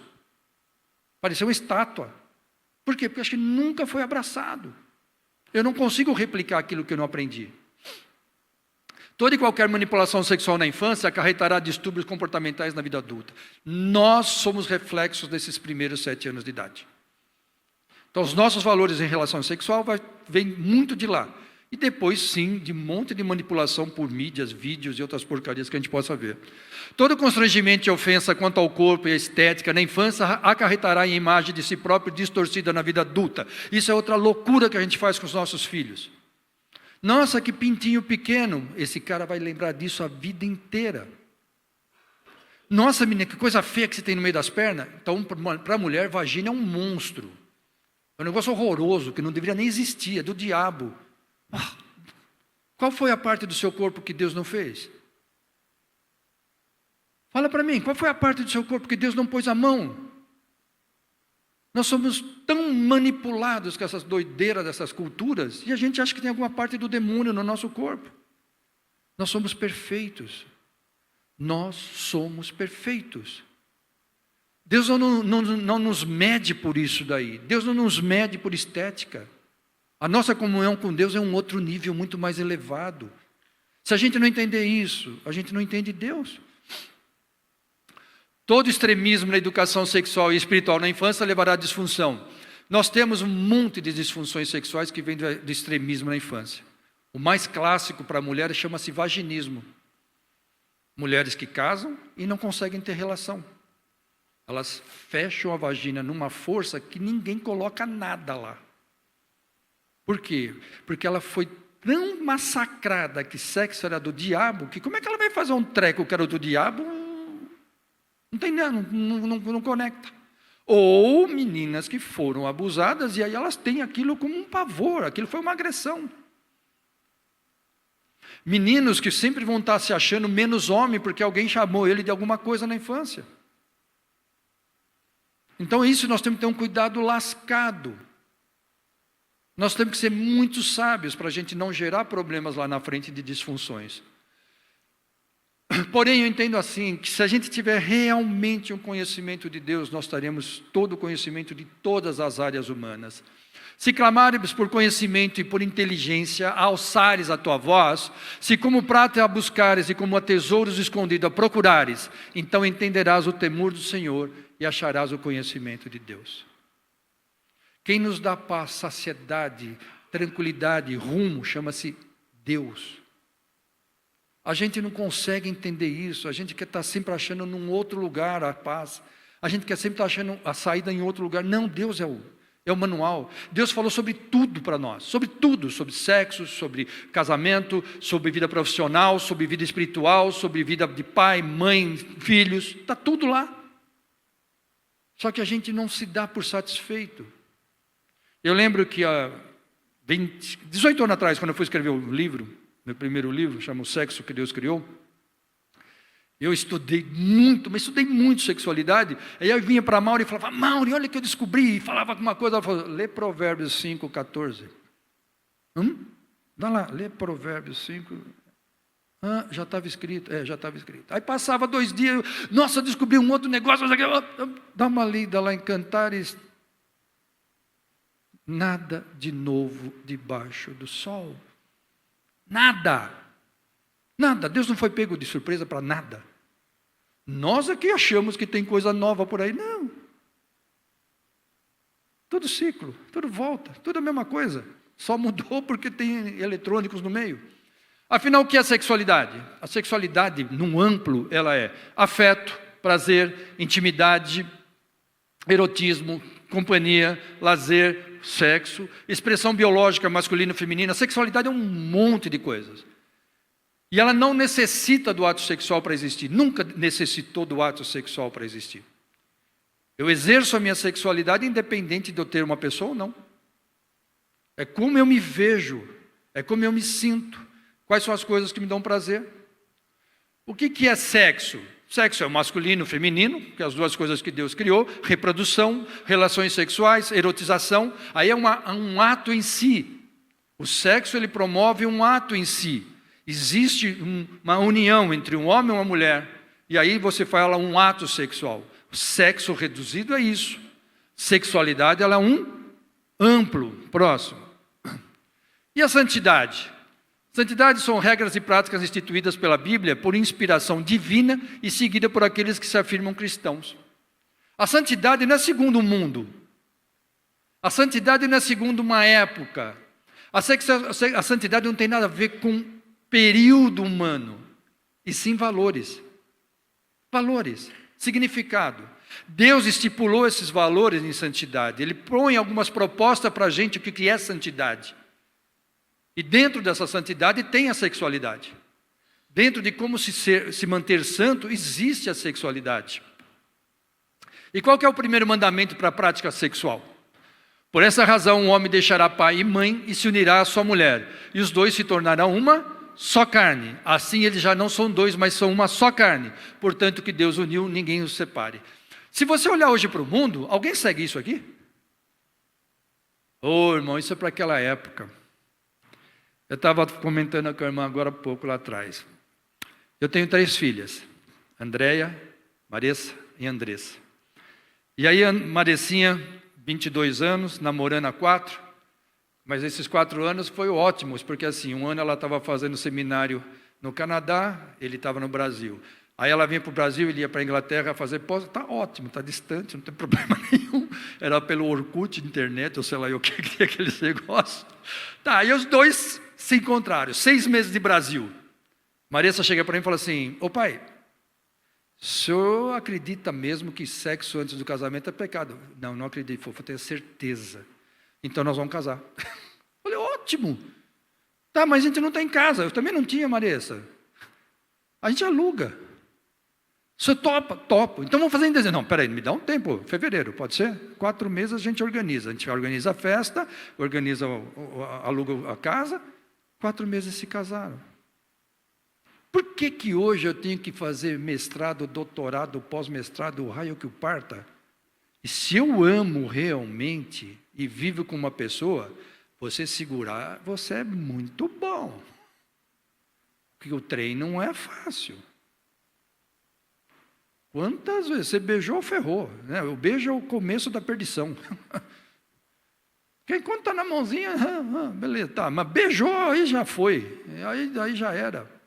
Parecia uma estátua. Por quê? Porque eu acho que nunca foi abraçado. Eu não consigo replicar aquilo que eu não aprendi. Toda e qualquer manipulação sexual na infância acarretará distúrbios comportamentais na vida adulta. Nós somos reflexos desses primeiros 7 anos de idade. Então, os nossos valores em relação sexual vêm muito de lá. E depois, sim, de um monte de manipulação por mídias, vídeos e outras porcarias que a gente possa ver. Todo constrangimento e ofensa quanto ao corpo e à estética na infância acarretará em imagem de si próprio distorcida na vida adulta. Isso é outra loucura que a gente faz com os nossos filhos. Nossa, que pintinho pequeno. Esse cara vai lembrar disso a vida inteira. Nossa, menina, que coisa feia que você tem no meio das pernas. Então, para a mulher, vagina é um monstro. É um negócio horroroso, que não deveria nem existir, é do diabo. Qual foi a parte do seu corpo que Deus não fez? Fala para mim, qual foi a parte do seu corpo que Deus não pôs a mão? Nós somos tão manipulados com essas doideiras dessas culturas, e a gente acha que tem alguma parte do demônio no nosso corpo. Nós somos perfeitos. Nós somos perfeitos. Deus não nos mede por isso daí. Deus não nos mede por estética. A nossa comunhão com Deus é um outro nível muito mais elevado. Se a gente não entender isso, a gente não entende Deus. Todo extremismo na educação sexual e espiritual na infância levará à disfunção. Nós temos um monte de disfunções sexuais que vêm do extremismo na infância. O mais clássico para mulheres chama-se vaginismo. Mulheres que casam e não conseguem ter relação. Elas fecham a vagina numa força que ninguém coloca nada lá. Por quê? Porque ela foi tão massacrada que sexo era do diabo, que como é que ela vai fazer um treco que era do diabo? Não tem nada, não conecta. Ou meninas que foram abusadas e aí elas têm aquilo como um pavor, aquilo foi uma agressão. Meninos que sempre vão estar se achando menos homem porque alguém chamou ele de alguma coisa na infância. Então isso nós temos que ter um cuidado lascado. Nós temos que ser muito sábios para a gente não gerar problemas lá na frente de disfunções. Porém, eu entendo assim, que se a gente tiver realmente um conhecimento de Deus, nós teremos todo o conhecimento de todas as áreas humanas. Se clamares por conhecimento e por inteligência, alçares a tua voz, se como prata a buscares e como a tesouros escondidos a procurares, então entenderás o temor do Senhor e acharás o conhecimento de Deus. Quem nos dá paz, saciedade, tranquilidade, rumo, chama-se Deus. A gente não consegue entender isso, a gente quer estar sempre achando num outro lugar a paz, a gente quer sempre estar achando a saída em outro lugar. Não, Deus é o manual. Deus falou sobre tudo para nós, sobre tudo, sobre sexo, sobre casamento, sobre vida profissional, sobre vida espiritual, sobre vida de pai, mãe, filhos, está tudo lá. Só que a gente não se dá por satisfeito. Eu lembro que há 18 anos atrás, quando eu fui escrever o livro, meu primeiro livro, chama O Sexo que Deus Criou, eu estudei muito sexualidade. Aí eu vinha para a Mauri e falava, Mauri, olha o que eu descobri, e falava alguma coisa, ela falou, lê Provérbios 5:14. Dá lá, lê Provérbios 5. Já estava escrito, já estava escrito. Aí passava 2 dias, nossa, eu descobri um outro negócio, dá uma lida lá em Cantares. Nada de novo debaixo do sol. Nada. Nada. Deus não foi pego de surpresa para nada. Nós aqui achamos que tem coisa nova por aí. Não. Tudo ciclo, tudo volta, tudo a mesma coisa. Só mudou porque tem eletrônicos no meio. Afinal, o que é a sexualidade? A sexualidade, num amplo, ela é afeto, prazer, intimidade, erotismo, companhia, lazer, sexo, expressão biológica masculina e feminina. A sexualidade é um monte de coisas. E ela não necessita do ato sexual para existir. Nunca necessitou do ato sexual para existir. Eu exerço a minha sexualidade independente de eu ter uma pessoa ou não. É como eu me vejo, é como eu me sinto. Quais são as coisas que me dão prazer? O que é sexo? Sexo é o masculino e o feminino, que é as duas coisas que Deus criou, reprodução, relações sexuais, erotização, aí é um ato em si. O sexo, ele promove um ato em si. Existe uma união entre um homem e uma mulher, e aí você fala um ato sexual. O sexo reduzido é isso. Sexualidade, ela é um amplo, próximo. E a santidade? Santidade são regras e práticas instituídas pela Bíblia por inspiração divina e seguida por aqueles que se afirmam cristãos. A santidade não é segundo o mundo. A santidade não é segundo uma época. A santidade não tem nada a ver com período humano, e sim valores. Valores, significado. Deus estipulou esses valores em santidade. Ele põe algumas propostas para a gente o que é santidade. E dentro dessa santidade tem a sexualidade. Dentro de como se manter santo, existe a sexualidade. E qual que é o primeiro mandamento para a prática sexual? Por essa razão, um homem deixará pai e mãe e se unirá à sua mulher. E os dois se tornarão uma só carne. Assim eles já não são dois, mas são uma só carne. Portanto, o que Deus uniu, ninguém os separe. Se você olhar hoje para o mundo, alguém segue isso aqui? Irmão, isso é para aquela época. Eu estava comentando com a irmã agora há pouco lá atrás. Eu tenho 3 filhas, Andréia, Maressa e Andressa. E aí a Maressinha, 22 anos, namorando há 4, mas esses 4 anos foi ótimos, porque assim, um ano ela estava fazendo seminário no Canadá, ele estava no Brasil. Aí ela vinha para o Brasil, ele ia para a Inglaterra fazer pós, está ótimo, está distante, não tem problema nenhum. Era pelo Orkut, internet, ou sei lá o que é aqueles negócios. Tá, e os dois se encontraram, 6 meses de Brasil. Maressa chega para mim e fala assim, ô pai, o senhor acredita mesmo que sexo antes do casamento é pecado? Não, não acredito, vou ter certeza. Então nós vamos casar. Falei, ótimo. Tá, mas a gente não está em casa. Eu também não tinha, Maressa. A gente aluga. O senhor topa? Topo. Então vamos fazer em dezembro. Não, peraí, me dá um tempo. Fevereiro, pode ser? 4 meses a gente organiza. A gente organiza a festa, aluga a casa. 4 meses se casaram. Por que hoje eu tenho que fazer mestrado, doutorado, pós-mestrado, o raio que o parta? E se eu amo realmente e vivo com uma pessoa, você segurar, você é muito bom. Porque o trem não é fácil. Quantas vezes você beijou, ferrou. Né? O beijo é o começo da perdição. Porque enquanto está na mãozinha, beleza, tá, mas beijou, aí já foi. Aí já era.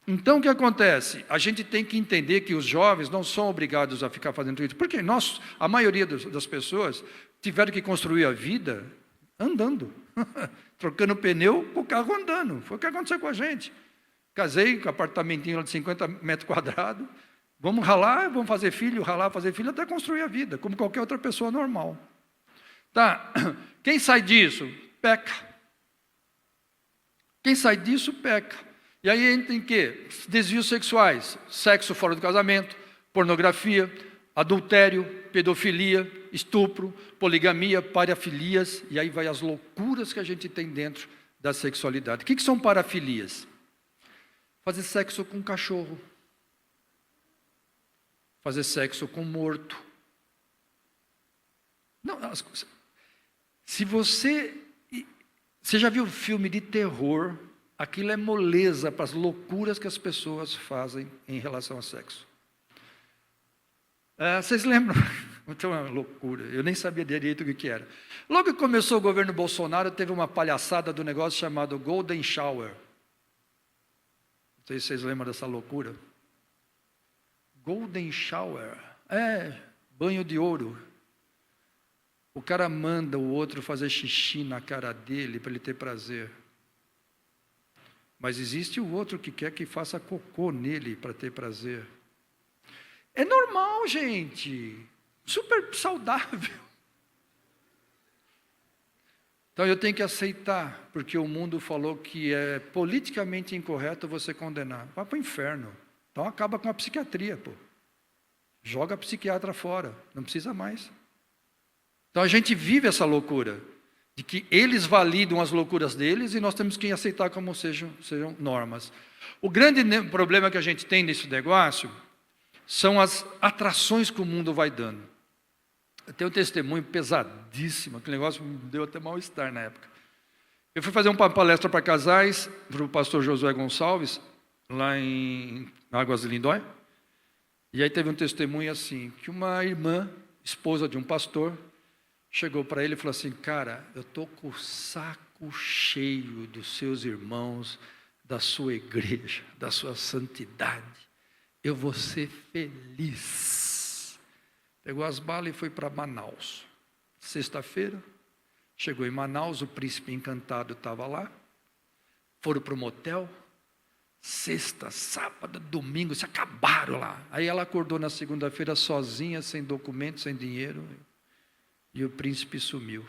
Então, o que acontece? A gente tem que entender que os jovens não são obrigados a ficar fazendo isso. Porque a maioria das pessoas tiveram que construir a vida andando. Trocando pneu com o carro andando. Foi o que aconteceu com a gente. Casei com um apartamentinho de 50 metros quadrados. Vamos ralar, vamos fazer filho, ralar, fazer filho, até construir a vida, como qualquer outra pessoa normal. Tá? Quem sai disso? Peca. Quem sai disso, peca. E aí entra em quê? Desvios sexuais, sexo fora do casamento, pornografia, adultério, pedofilia, estupro, poligamia, parafilias, e aí vai as loucuras que a gente tem dentro da sexualidade. O que são parafilias? Fazer sexo com cachorro. Fazer sexo com morto. Não, se você já viu filme de terror, aquilo é moleza para as loucuras que as pessoas fazem em relação ao sexo. Vocês lembram? Então, uma loucura, eu nem sabia direito o que era. Logo que começou o governo Bolsonaro, teve uma palhaçada do negócio chamado Golden Shower. Não sei se vocês lembram dessa loucura. Golden Shower, banho de ouro. O cara manda o outro fazer xixi na cara dele para ele ter prazer. Mas existe o outro que quer que faça cocô nele para ter prazer. É normal, gente. Super saudável. Então eu tenho que aceitar, porque o mundo falou que é politicamente incorreto você condenar. Vai para o inferno. Então acaba com a psiquiatria, pô. Joga a psiquiatra fora, não precisa mais. Então a gente vive essa loucura. de que eles validam as loucuras deles e nós temos que aceitar como sejam normas. O grande problema que a gente tem nesse negócio são as atrações que o mundo vai dando. Eu tenho um testemunho pesadíssimo, aquele negócio me deu até mal-estar na época. Eu fui fazer uma palestra para casais, para o pastor Josué Gonçalves, lá em Águas de Lindóia, e aí teve um testemunho assim, que uma irmã, esposa de um pastor, chegou para ele e falou assim: cara, eu estou com o saco cheio dos seus irmãos, da sua igreja, da sua santidade. Eu vou ser feliz. Pegou as balas e foi para Manaus. Sexta-feira, chegou em Manaus, o príncipe encantado estava lá. Foram para o motel. Sexta, sábado, domingo, se acabaram lá. Aí ela acordou na segunda-feira sozinha, sem documento, sem dinheiro. E o príncipe sumiu.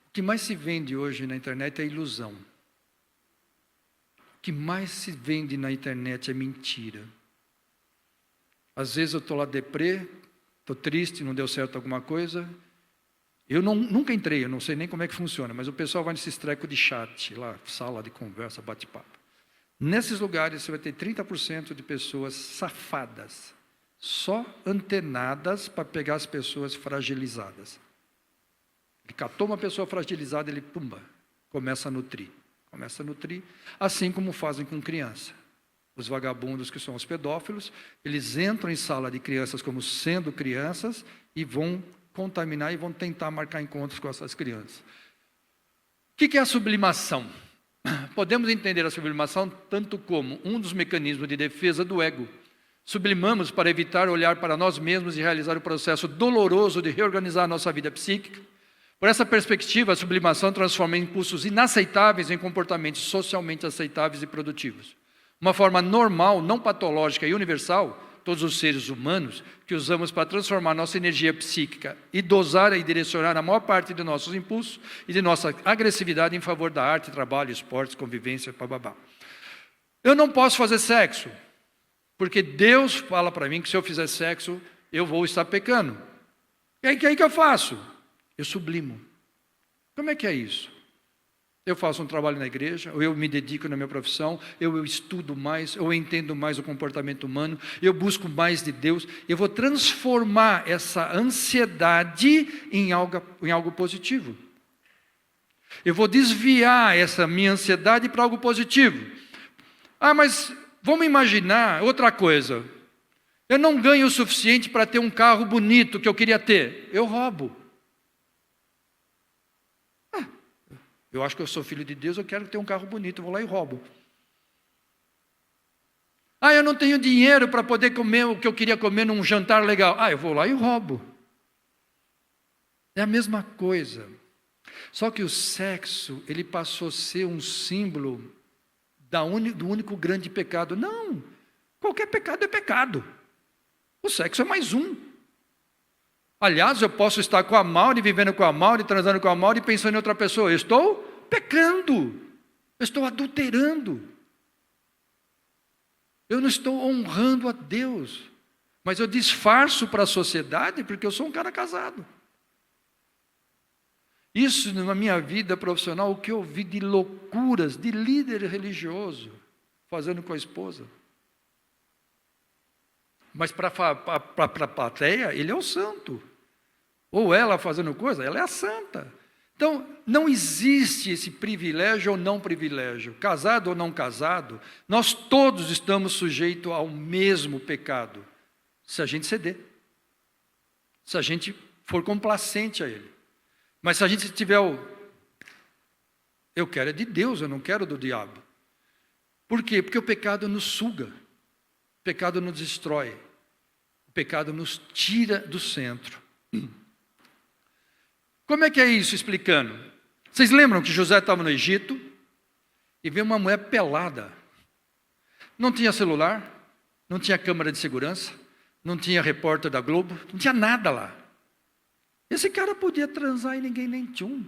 O que mais se vende hoje na internet é ilusão. O que mais se vende na internet é mentira. Às vezes eu estou lá deprê, estou triste, não deu certo alguma coisa. Eu nunca entrei, eu não sei nem como é que funciona, mas o pessoal vai nesse treco de chat, lá, sala de conversa, bate-papo. Nesses lugares você vai ter 30% de pessoas safadas, só antenadas para pegar as pessoas fragilizadas. Ele catou uma pessoa fragilizada, ele, pumba, começa a nutrir. Começa a nutrir, assim como fazem com criança. Os vagabundos que são os pedófilos, eles entram em sala de crianças como sendo crianças e vão contaminar e vão tentar marcar encontros com essas crianças. O que é a sublimação? Podemos entender a sublimação tanto como um dos mecanismos de defesa do ego. Sublimamos para evitar olhar para nós mesmos e realizar o processo doloroso de reorganizar a nossa vida psíquica. Por essa perspectiva, a sublimação transforma impulsos inaceitáveis em comportamentos socialmente aceitáveis e produtivos. Uma forma normal, não patológica e universal, todos os seres humanos, que usamos para transformar nossa energia psíquica e dosar e direcionar a maior parte de nossos impulsos e de nossa agressividade em favor da arte, trabalho, esportes, convivência, bababá. Eu não posso fazer sexo, porque Deus fala para mim que se eu fizer sexo, eu vou estar pecando. E aí, o que eu faço? Eu sublimo. Como é que é isso? Eu faço um trabalho na igreja, ou eu me dedico na minha profissão, eu estudo mais, eu entendo mais o comportamento humano, eu busco mais de Deus, eu vou transformar essa ansiedade em algo positivo. Eu vou desviar essa minha ansiedade para algo positivo. Ah, mas vamos imaginar outra coisa. Eu não ganho o suficiente para ter um carro bonito que eu queria ter. Eu roubo. Eu acho que eu sou filho de Deus, eu quero ter um carro bonito, eu vou lá e roubo. Ah, eu não tenho dinheiro para poder comer o que eu queria comer num jantar legal. Ah, eu vou lá e roubo. É a mesma coisa. Só que o sexo, ele passou a ser um símbolo do único grande pecado. Não, qualquer pecado é pecado. O sexo é mais um. Aliás, eu posso estar com a Mauri, vivendo com a Mauri, transando com a Mauri, pensando em outra pessoa. Eu estou pecando. Eu estou adulterando. Eu não estou honrando a Deus. Mas eu disfarço para a sociedade porque eu sou um cara casado. Isso na minha vida profissional, o que eu vi de loucuras, de líder religioso, fazendo com a esposa. Mas para a plateia, ele é o santo. Ou ela fazendo coisa, ela é a santa. Então, não existe esse privilégio ou não privilégio. Casado ou não casado, nós todos estamos sujeitos ao mesmo pecado. Se a gente ceder. Se a gente for complacente a ele. Mas se a gente tiver eu quero é de Deus, eu não quero do diabo. Por quê? Porque o pecado nos suga. O pecado nos destrói. O pecado nos tira do centro. Como é que é isso explicando? Vocês lembram que José estava no Egito e viu uma mulher pelada. Não tinha celular, não tinha câmera de segurança, não tinha repórter da Globo, não tinha nada lá. Esse cara podia transar e ninguém nem tchum.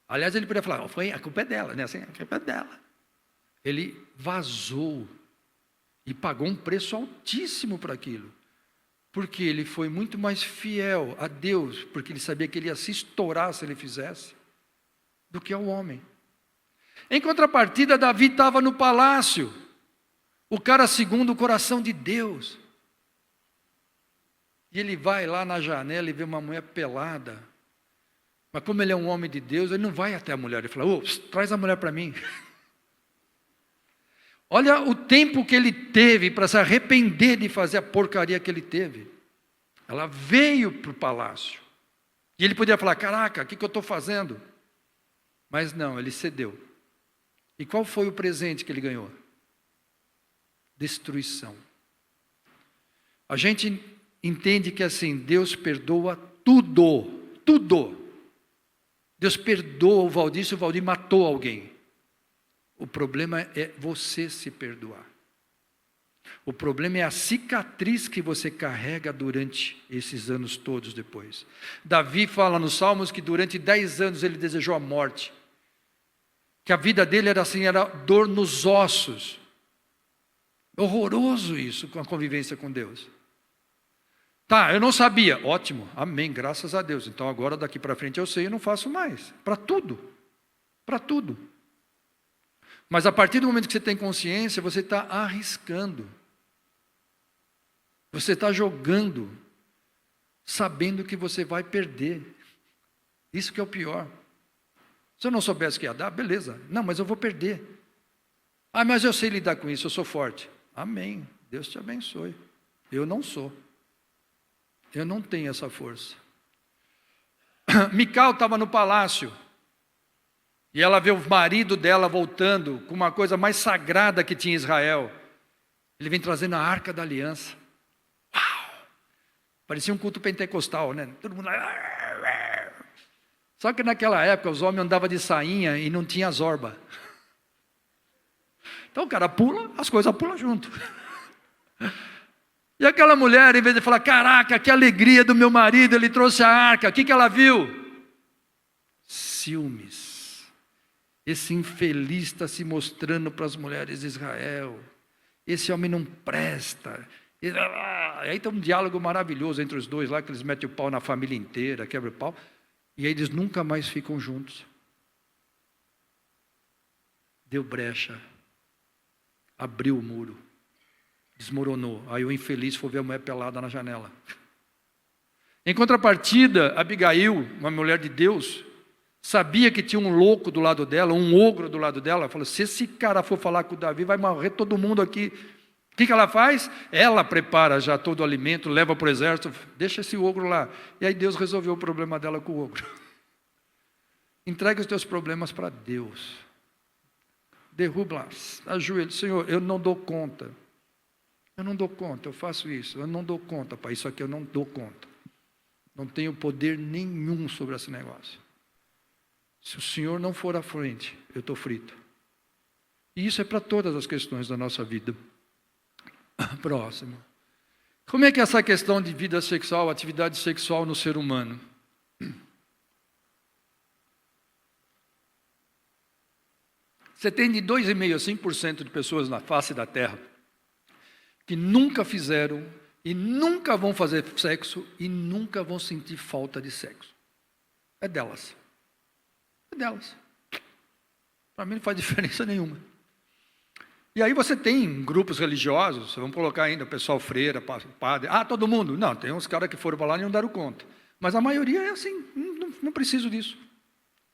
Aliás, ele podia falar, a culpa é dela, né? Assim, a culpa é dela. Ele vazou e pagou um preço altíssimo para aquilo. Porque ele foi muito mais fiel a Deus, porque ele sabia que ele ia se estourar se ele fizesse, do que ao homem. Em contrapartida, Davi estava no palácio, o cara segundo o coração de Deus. E ele vai lá na janela e vê uma mulher pelada. Mas como ele é um homem de Deus, ele não vai até a mulher. Ele fala, traz a mulher para mim. Olha o tempo que ele teve para se arrepender de fazer a porcaria que ele teve. Ela veio para o palácio. E ele podia falar, caraca, o que eu estou fazendo? Mas não, ele cedeu. E qual foi o presente que ele ganhou? Destruição. A gente entende que assim, Deus perdoa tudo, tudo. Deus perdoa o Valdir se o Valdir matou alguém. O problema é você se perdoar. O problema é a cicatriz que você carrega durante esses anos todos depois. Davi fala nos Salmos que durante 10 anos ele desejou a morte. Que a vida dele era assim, era dor nos ossos. Horroroso isso com a convivência com Deus. Tá, eu não sabia. Ótimo, amém, graças a Deus. Então agora daqui para frente eu sei e não faço mais. Para tudo. Para tudo. Mas a partir do momento que você tem consciência, você está arriscando. Você está jogando, sabendo que você vai perder. Isso que é o pior. Se eu não soubesse que ia dar, beleza. Não, mas eu vou perder. Ah, mas eu sei lidar com isso, eu sou forte. Amém, Deus te abençoe. Eu não sou. Eu não tenho essa força. Mical estava no palácio. E ela vê o marido dela voltando com uma coisa mais sagrada que tinha em Israel. Ele vem trazendo a Arca da Aliança. Uau! Parecia um culto pentecostal, né? Todo mundo lá. Só que naquela época os homens andavam de sainha e não tinha zorba. Então o cara pula, as coisas pulam junto. E aquela mulher, em vez de falar, caraca, que alegria do meu marido, ele trouxe a arca. O que ela viu? Ciúmes. Esse infeliz está se mostrando para as mulheres de Israel. Esse homem não presta. E aí tem um diálogo maravilhoso entre os dois lá, que eles metem o pau na família inteira, quebra o pau. E aí eles nunca mais ficam juntos. Deu brecha. Abriu o muro. Desmoronou. Aí o infeliz foi ver a mulher pelada na janela. Em contrapartida, Abigail, uma mulher de Deus, sabia que tinha um louco do lado dela, um ogro do lado dela. Ela falou, se esse cara for falar com o Davi, vai morrer todo mundo aqui. O que ela faz? Ela prepara já todo o alimento, leva para o exército, deixa esse ogro lá. E aí Deus resolveu o problema dela com o ogro. Entrega os teus problemas para Deus. Derruba, ajoelha, Senhor, eu não dou conta. Eu não dou conta, eu faço isso. Eu não dou conta, pai, isso aqui eu não dou conta. Não tenho poder nenhum sobre esse negócio. Se o Senhor não for à frente, eu estou frito. E isso é para todas as questões da nossa vida. Próximo. Como é que é essa questão de vida sexual, atividade sexual no ser humano? Você tem de 2,5% a 5% de pessoas na face da Terra que nunca fizeram e nunca vão fazer sexo e nunca vão sentir falta de sexo. É delas. É delas. Para mim não faz diferença nenhuma. E aí você tem grupos religiosos, vamos colocar ainda o pessoal freira, padre. Ah, todo mundo? Não, tem uns caras que foram para lá e não deram conta. Mas a maioria é assim, não preciso disso.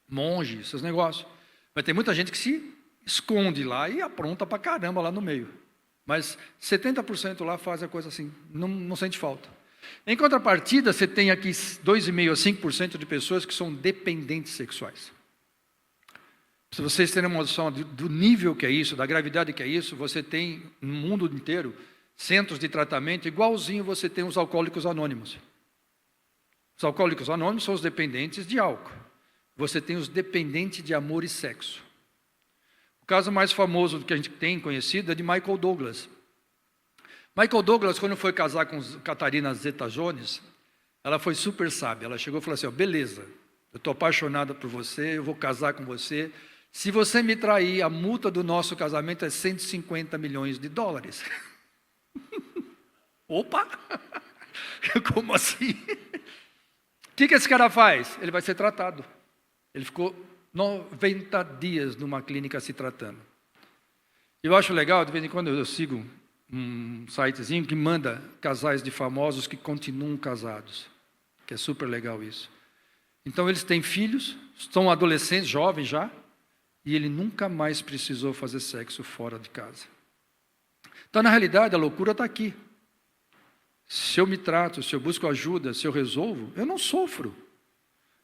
Monge, esses negócios. Mas tem muita gente que se esconde lá e apronta para caramba lá no meio. Mas 70% lá faz a coisa assim, não sente falta. Em contrapartida, você tem aqui 2,5% a 5% de pessoas que são dependentes sexuais. Se vocês terem uma noção do nível que é isso, da gravidade que é isso, você tem no mundo inteiro centros de tratamento, igualzinho você tem os alcoólicos anônimos. Os alcoólicos anônimos são os dependentes de álcool. Você tem os dependentes de amor e sexo. O caso mais famoso que a gente tem conhecido é de Michael Douglas. Michael Douglas, quando foi casar com Catarina Zeta-Jones, ela foi super sábia. Ela chegou e falou assim, beleza, eu estou apaixonada por você, eu vou casar com você. Se você me trair, a multa do nosso casamento é $150 milhões. Opa! Como assim? O que esse cara faz? Ele vai ser tratado. Ele ficou 90 dias numa clínica se tratando. Eu acho legal, de vez em quando eu sigo um sitezinho que manda casais de famosos que continuam casados. Que é super legal isso. Então eles têm filhos, são adolescentes, jovens já, e ele nunca mais precisou fazer sexo fora de casa. Então, na realidade, a loucura está aqui. Se eu me trato, se eu busco ajuda, se eu resolvo, eu não sofro.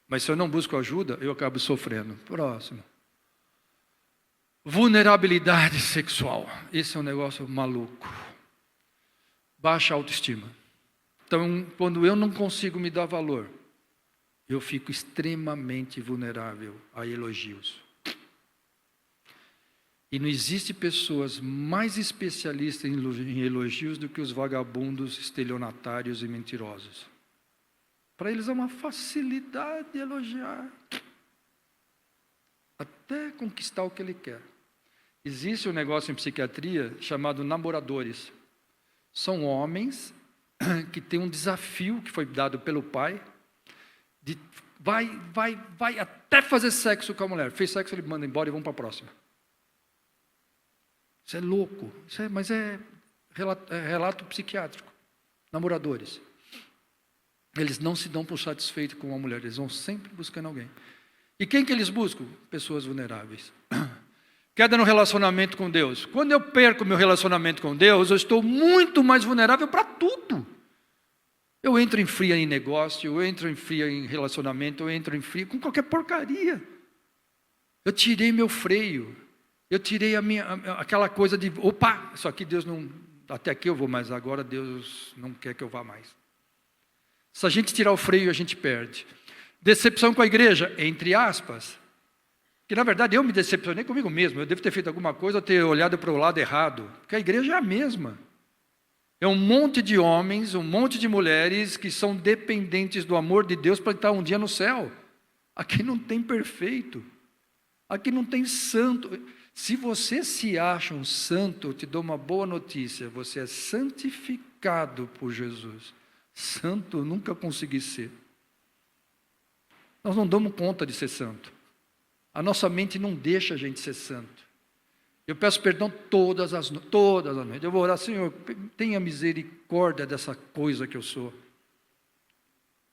Mas se eu não busco ajuda, eu acabo sofrendo. Próximo. Vulnerabilidade sexual. Esse é um negócio maluco. Baixa autoestima. Então, quando eu não consigo me dar valor, eu fico extremamente vulnerável a elogios. E não existe pessoas mais especialistas em elogios do que os vagabundos, estelionatários e mentirosos. Para eles é uma facilidade de elogiar. Até conquistar o que ele quer. Existe um negócio em psiquiatria chamado namoradores. São homens que têm um desafio que foi dado pelo pai de vai até fazer sexo com a mulher. Fez sexo, ele manda embora e vamos para a próxima. Isso é louco, mas é relato psiquiátrico. Namoradores. Eles não se dão por satisfeitos com uma mulher, eles vão sempre buscando alguém. E quem que eles buscam? Pessoas vulneráveis. Queda no relacionamento com Deus. Quando eu perco meu relacionamento com Deus, eu estou muito mais vulnerável para tudo. Eu entro em fria em negócio, eu entro em fria em relacionamento, eu entro em fria com qualquer porcaria. Eu tirei meu freio. Eu tirei aquela coisa de, opa, isso aqui Deus não, até aqui eu vou, mas agora Deus não quer que eu vá mais. Se a gente tirar o freio, a gente perde. Decepção com a igreja, entre aspas. Que na verdade eu me decepcionei comigo mesmo. Eu devo ter feito alguma coisa, ter olhado para o lado errado. Porque a igreja é a mesma. É um monte de homens, um monte de mulheres que são dependentes do amor de Deus para estar um dia no céu. Aqui não tem perfeito. Aqui não tem santo. Se você se acha um santo, eu te dou uma boa notícia. Você é santificado por Jesus. Santo eu nunca consegui ser. Nós não damos conta de ser santo. A nossa mente não deixa a gente ser santo. Eu peço perdão todas as noites. Eu vou orar, Senhor, tenha misericórdia dessa coisa que eu sou.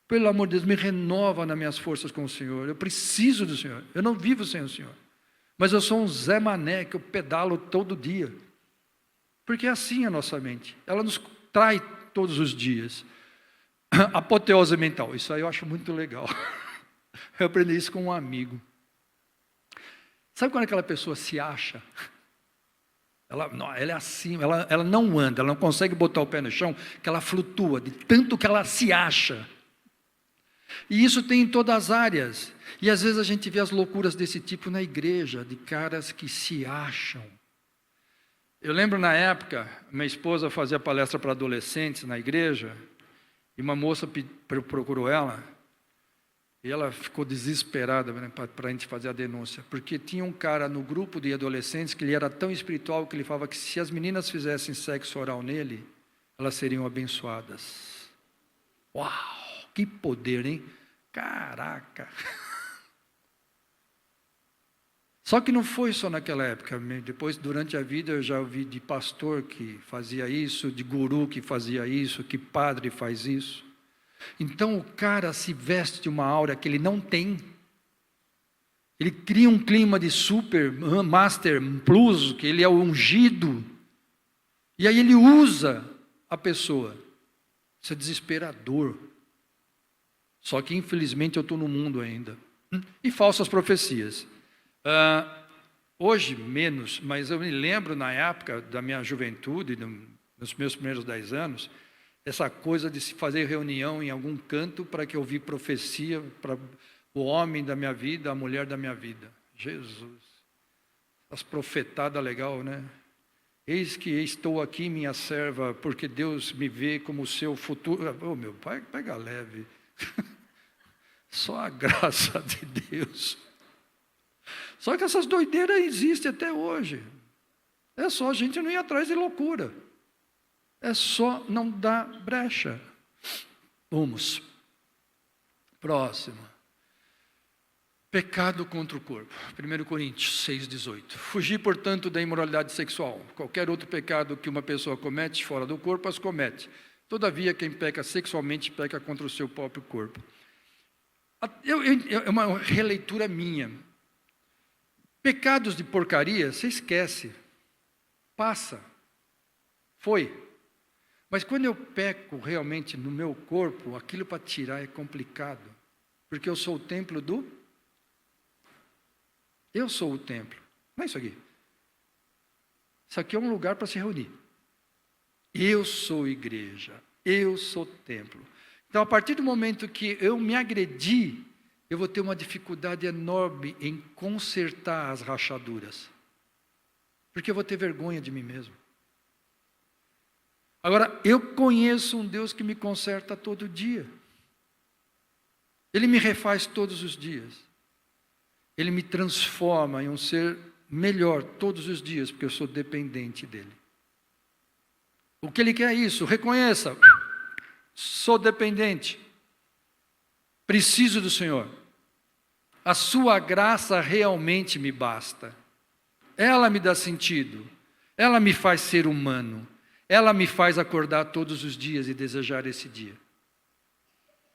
Pelo amor de Deus, me renova nas minhas forças com o Senhor. Eu preciso do Senhor. Eu não vivo sem o Senhor. Mas eu sou um Zé Mané que eu pedalo todo dia. Porque é assim a nossa mente. Ela nos trai todos os dias. Apoteose mental. Isso aí eu acho muito legal. Eu aprendi isso com um amigo. Sabe quando aquela pessoa se acha? Ela é assim, ela não anda, ela não consegue botar o pé no chão, que ela flutua, de tanto que ela se acha. E isso tem em todas as áreas. E às vezes a gente vê as loucuras desse tipo na igreja, de caras que se acham. Eu lembro na época, minha esposa fazia palestra para adolescentes na igreja, e uma moça procurou ela, e ela ficou desesperada, né, para a gente fazer a denúncia, porque tinha um cara no grupo de adolescentes que ele era tão espiritual que ele falava que se as meninas fizessem sexo oral nele, elas seriam abençoadas. Uau! Que poder, hein? Caraca! Só que não foi só naquela época. Depois, durante a vida, eu já ouvi de pastor que fazia isso, de guru que fazia isso, que padre faz isso. Então, o cara se veste de uma aura que ele não tem. Ele cria um clima de super, master, plus, que ele é o ungido. E aí ele usa a pessoa. Isso é desesperador. Só que, infelizmente, eu estou no mundo ainda. E falsas profecias. Hoje, menos, mas eu me lembro, na época da minha juventude, nos meus primeiros 10 anos, essa coisa de se fazer reunião em algum canto para que eu ouvisse profecia para o homem da minha vida, a mulher da minha vida. Jesus. As profetadas legal, né? Eis que estou aqui, minha serva, porque Deus me vê como o seu futuro. Oh, meu pai, pega leve. Só a graça de Deus. Só que essas doideiras existem até hoje. É só a gente não ir atrás de loucura. É só não dar brecha. Vamos. Próximo. Pecado contra o corpo. 1 Coríntios 6,18. Fugir, portanto, da imoralidade sexual. Qualquer outro pecado que uma pessoa comete fora do corpo, as comete. Todavia, quem peca sexualmente, peca contra o seu próprio corpo. É uma releitura minha. Pecados de porcaria, você esquece. Passa. Foi. Mas quando eu peco realmente no meu corpo, aquilo para tirar é complicado. Porque eu sou o templo do... Eu sou o templo. Não é isso aqui. Isso aqui é um lugar para se reunir. Eu sou igreja. Eu sou templo. Então, a partir do momento que eu me agredi, eu vou ter uma dificuldade enorme em consertar as rachaduras. Porque eu vou ter vergonha de mim mesmo. Agora, eu conheço um Deus que me conserta todo dia. Ele me refaz todos os dias. Ele me transforma em um ser melhor todos os dias, porque eu sou dependente dele. O que ele quer é isso, reconheça, sou dependente, preciso do Senhor. A sua graça realmente me basta. Ela me dá sentido, ela me faz ser humano, ela me faz acordar todos os dias e desejar esse dia.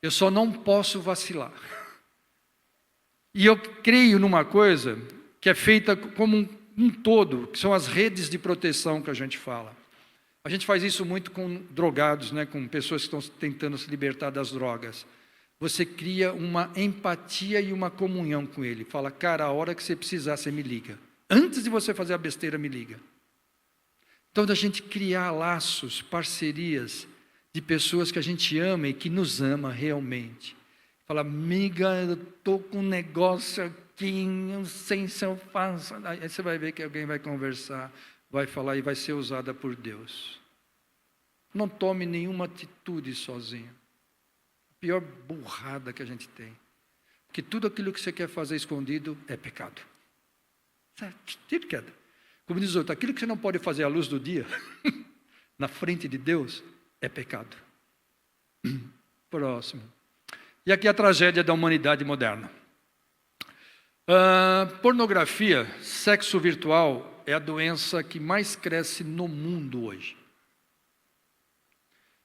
Eu só não posso vacilar. E eu creio numa coisa que é feita como um todo, que são as redes de proteção que a gente fala. A gente faz isso muito com drogados, né, com pessoas que estão tentando se libertar das drogas. Você cria uma empatia e uma comunhão com ele. Fala, cara, a hora que você precisar, você me liga. Antes de você fazer a besteira, me liga. Então, da gente criar laços, parcerias de pessoas que a gente ama e que nos ama realmente. Fala, amiga, eu estou com um negócio aqui, não sei se eu faço. Aí você vai ver que alguém vai conversar, vai falar e vai ser usada por Deus. Não tome nenhuma atitude sozinho. A pior burrada que a gente tem. Porque tudo aquilo que você quer fazer escondido é pecado. Tira queda. Como diz o outro, aquilo que você não pode fazer à luz do dia, na frente de Deus, é pecado. Próximo. E aqui a tragédia da humanidade moderna. Pornografia, sexo virtual, é a doença que mais cresce no mundo hoje.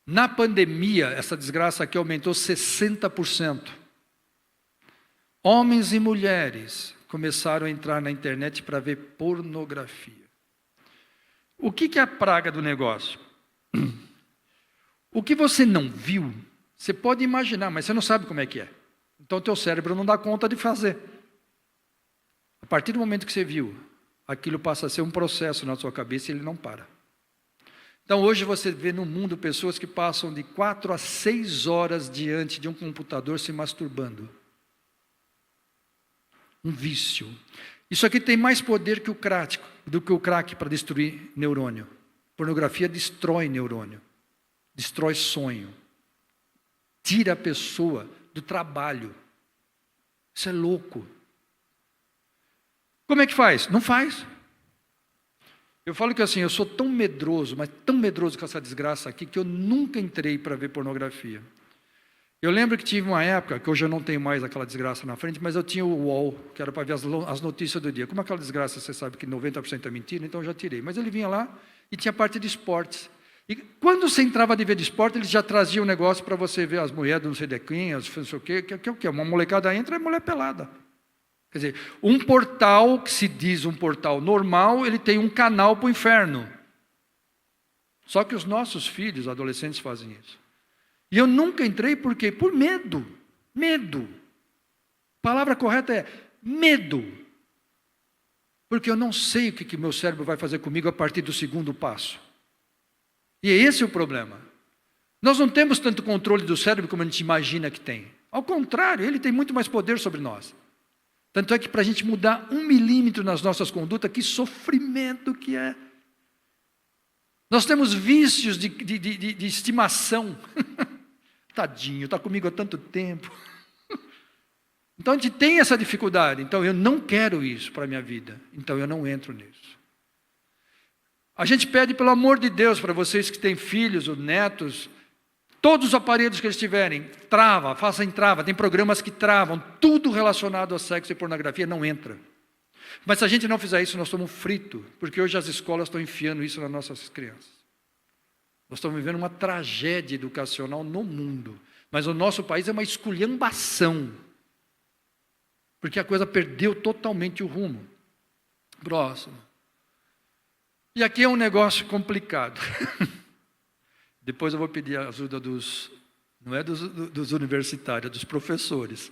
Na pandemia, essa desgraça aqui aumentou 60%. Homens e mulheres começaram a entrar na internet para ver pornografia. O que é a praga do negócio? O que você não viu, você pode imaginar, mas você não sabe como é que é. Então, o teu cérebro não dá conta de fazer. A partir do momento que você viu, aquilo passa a ser um processo na sua cabeça e ele não para. Então, hoje você vê no mundo pessoas que passam de 4 a 6 horas diante de um computador se masturbando. Um vício. Isso aqui tem mais poder que do que o crack para destruir neurônio. Pornografia destrói neurônio. Destrói sonho. Tira a pessoa do trabalho. Isso é louco. Como é que faz? Não faz. Eu falo que assim, eu sou tão medroso, mas tão medroso com essa desgraça aqui, que eu nunca entrei para ver pornografia. Eu lembro que tive uma época, que hoje eu não tenho mais aquela desgraça na frente, mas eu tinha o UOL, que era para ver as notícias do dia. Como aquela desgraça, você sabe que 90% é mentira, então eu já tirei. Mas ele vinha lá e tinha parte de esportes. E quando você entrava de ver de esporte, eles já traziam um negócio para você ver as mulheres do não sei de quem, as não sei o quê, que é o quê? Uma molecada entra, é mulher pelada. Quer dizer, um portal que se diz um portal normal, ele tem um canal para o inferno. Só que os nossos filhos, adolescentes, fazem isso. E eu nunca entrei, por quê? Por medo. Medo. A palavra correta é medo. Porque eu não sei o que meu cérebro vai fazer comigo a partir do segundo passo. E esse é o problema. Nós não temos tanto controle do cérebro como a gente imagina que tem. Ao contrário, ele tem muito mais poder sobre nós. Tanto é que para a gente mudar 1 milímetro nas nossas condutas, que sofrimento que é. Nós temos vícios de estimação. Tadinho, está comigo há tanto tempo. Então a gente tem essa dificuldade. Então eu não quero isso para a minha vida. Então eu não entro nisso. A gente pede pelo amor de Deus para vocês que têm filhos ou netos, Todos os aparelhos que eles tiverem, trava, faça em trava, tem programas que travam, tudo relacionado a sexo e pornografia não entra. Mas se a gente não fizer isso, nós estamos fritos, porque hoje as escolas estão enfiando isso nas nossas crianças. Nós estamos vivendo uma tragédia educacional no mundo, mas o nosso país é uma esculhambação, porque a coisa perdeu totalmente o rumo. Próximo. E aqui é um negócio complicado. Depois eu vou pedir a ajuda não é dos universitários, dos professores.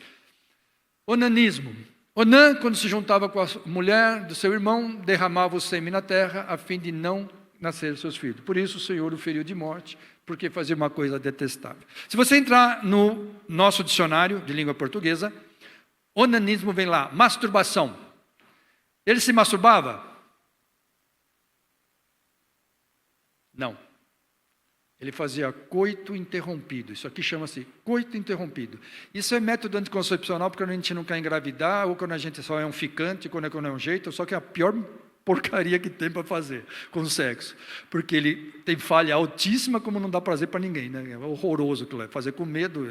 Onanismo. Onã, quando se juntava com a mulher do seu irmão, derramava o sêmen na terra, a fim de não nascer seus filhos. Por isso o Senhor o feriu de morte, porque fazia uma coisa detestável. Se você entrar no nosso dicionário de língua portuguesa, onanismo vem lá, masturbação. Ele se masturbava? Não. Ele fazia coito interrompido. Isso aqui chama-se coito interrompido. Isso é método anticoncepcional porque a gente não quer engravidar, ou quando a gente só é um ficante, quando é um jeito, só que é a pior porcaria que tem para fazer com o sexo. Porque ele tem falha altíssima, como não dá prazer para ninguém, né? É horroroso aquilo, fazer com medo,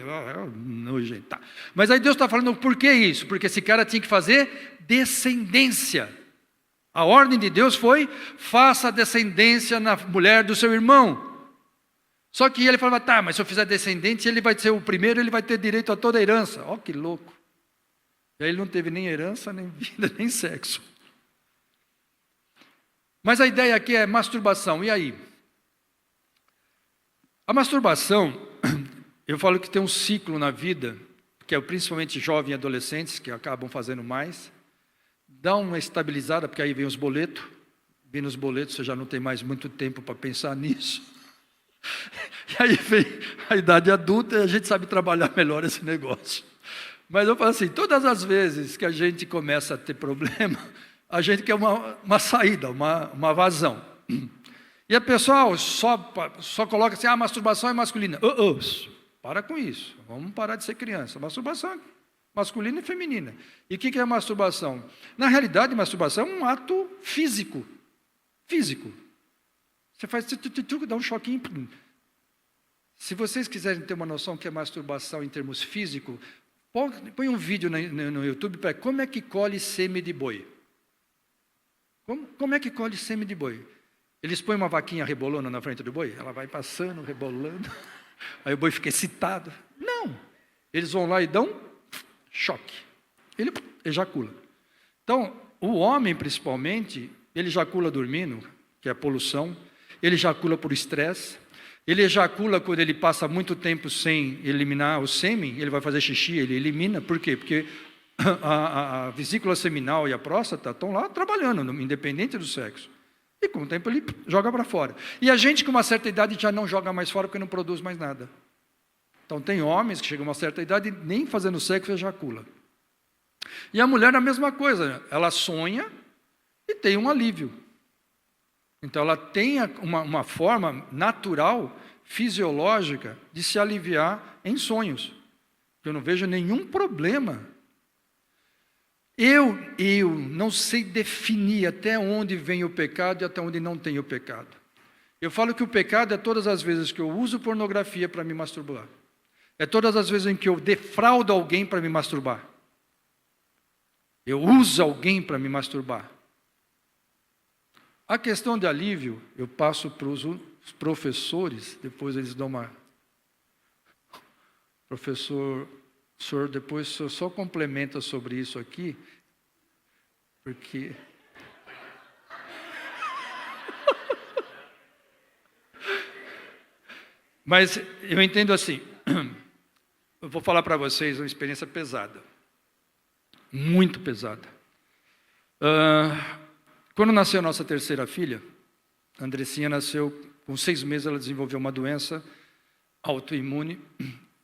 nojento. Tá. Mas aí Deus está falando, por que isso? Porque esse cara tinha que fazer descendência. A ordem de Deus foi, faça descendência na mulher do seu irmão. Só que ele falava, tá, mas se eu fizer descendente, ele vai ser o primeiro, ele vai ter direito a toda a herança. Ó, que louco. E aí ele não teve nem herança, nem vida, nem sexo. Mas a ideia aqui é masturbação. E aí? A masturbação, eu falo que tem um ciclo na vida, que é principalmente jovens e adolescentes, que acabam fazendo mais. Dá uma estabilizada, porque aí vem os boletos. Vem nos boletos, você já não tem mais muito tempo para pensar nisso. E aí vem a idade adulta e a gente sabe trabalhar melhor esse negócio. Mas eu falo assim, todas as vezes que a gente começa a ter problema, a gente quer uma saída, uma vazão. E a pessoa só coloca assim, masturbação é masculina. Para com isso, vamos parar de ser criança. Masturbação é masculina e feminina. E o que é masturbação? Na realidade, masturbação é um ato físico. Físico. Você faz, dá um choquinho. Se vocês quiserem ter uma noção que é masturbação em termos físicos, põe um vídeo no YouTube para como é que colhe sêmen de boi. Como é que colhe sêmen de boi? Eles põem uma vaquinha rebolando na frente do boi, ela vai passando, rebolando, aí o boi fica excitado. Não! Eles vão lá e dão choque. Ele ejacula. Então, o homem, principalmente, ele ejacula dormindo, que é a poluição. Ele ejacula por estresse, ele ejacula quando ele passa muito tempo sem eliminar o sêmen, ele vai fazer xixi, ele elimina, por quê? Porque a vesícula seminal e a próstata estão lá trabalhando, independente do sexo. E com o tempo ele joga para fora. E a gente com uma certa idade já não joga mais fora porque não produz mais nada. Então tem homens que chegam a uma certa idade e nem fazendo sexo ejacula. E a mulher a mesma coisa, ela sonha e tem um alívio. Então ela tem uma forma natural, fisiológica, de se aliviar em sonhos. Eu não vejo nenhum problema. Eu não sei definir até onde vem o pecado e até onde não tem o pecado. Eu falo que o pecado é todas as vezes que eu uso pornografia para me masturbar. É todas as vezes em que eu defraudo alguém para me masturbar. Eu uso alguém para me masturbar. A questão de alívio, eu passo para os professores, depois eles dão uma... Professor, o senhor depois só complementa sobre isso aqui, porque... Mas eu entendo assim, eu vou falar para vocês uma experiência pesada, muito pesada. Quando nasceu a nossa terceira filha, a Andressinha nasceu, com 6 meses ela desenvolveu uma doença autoimune,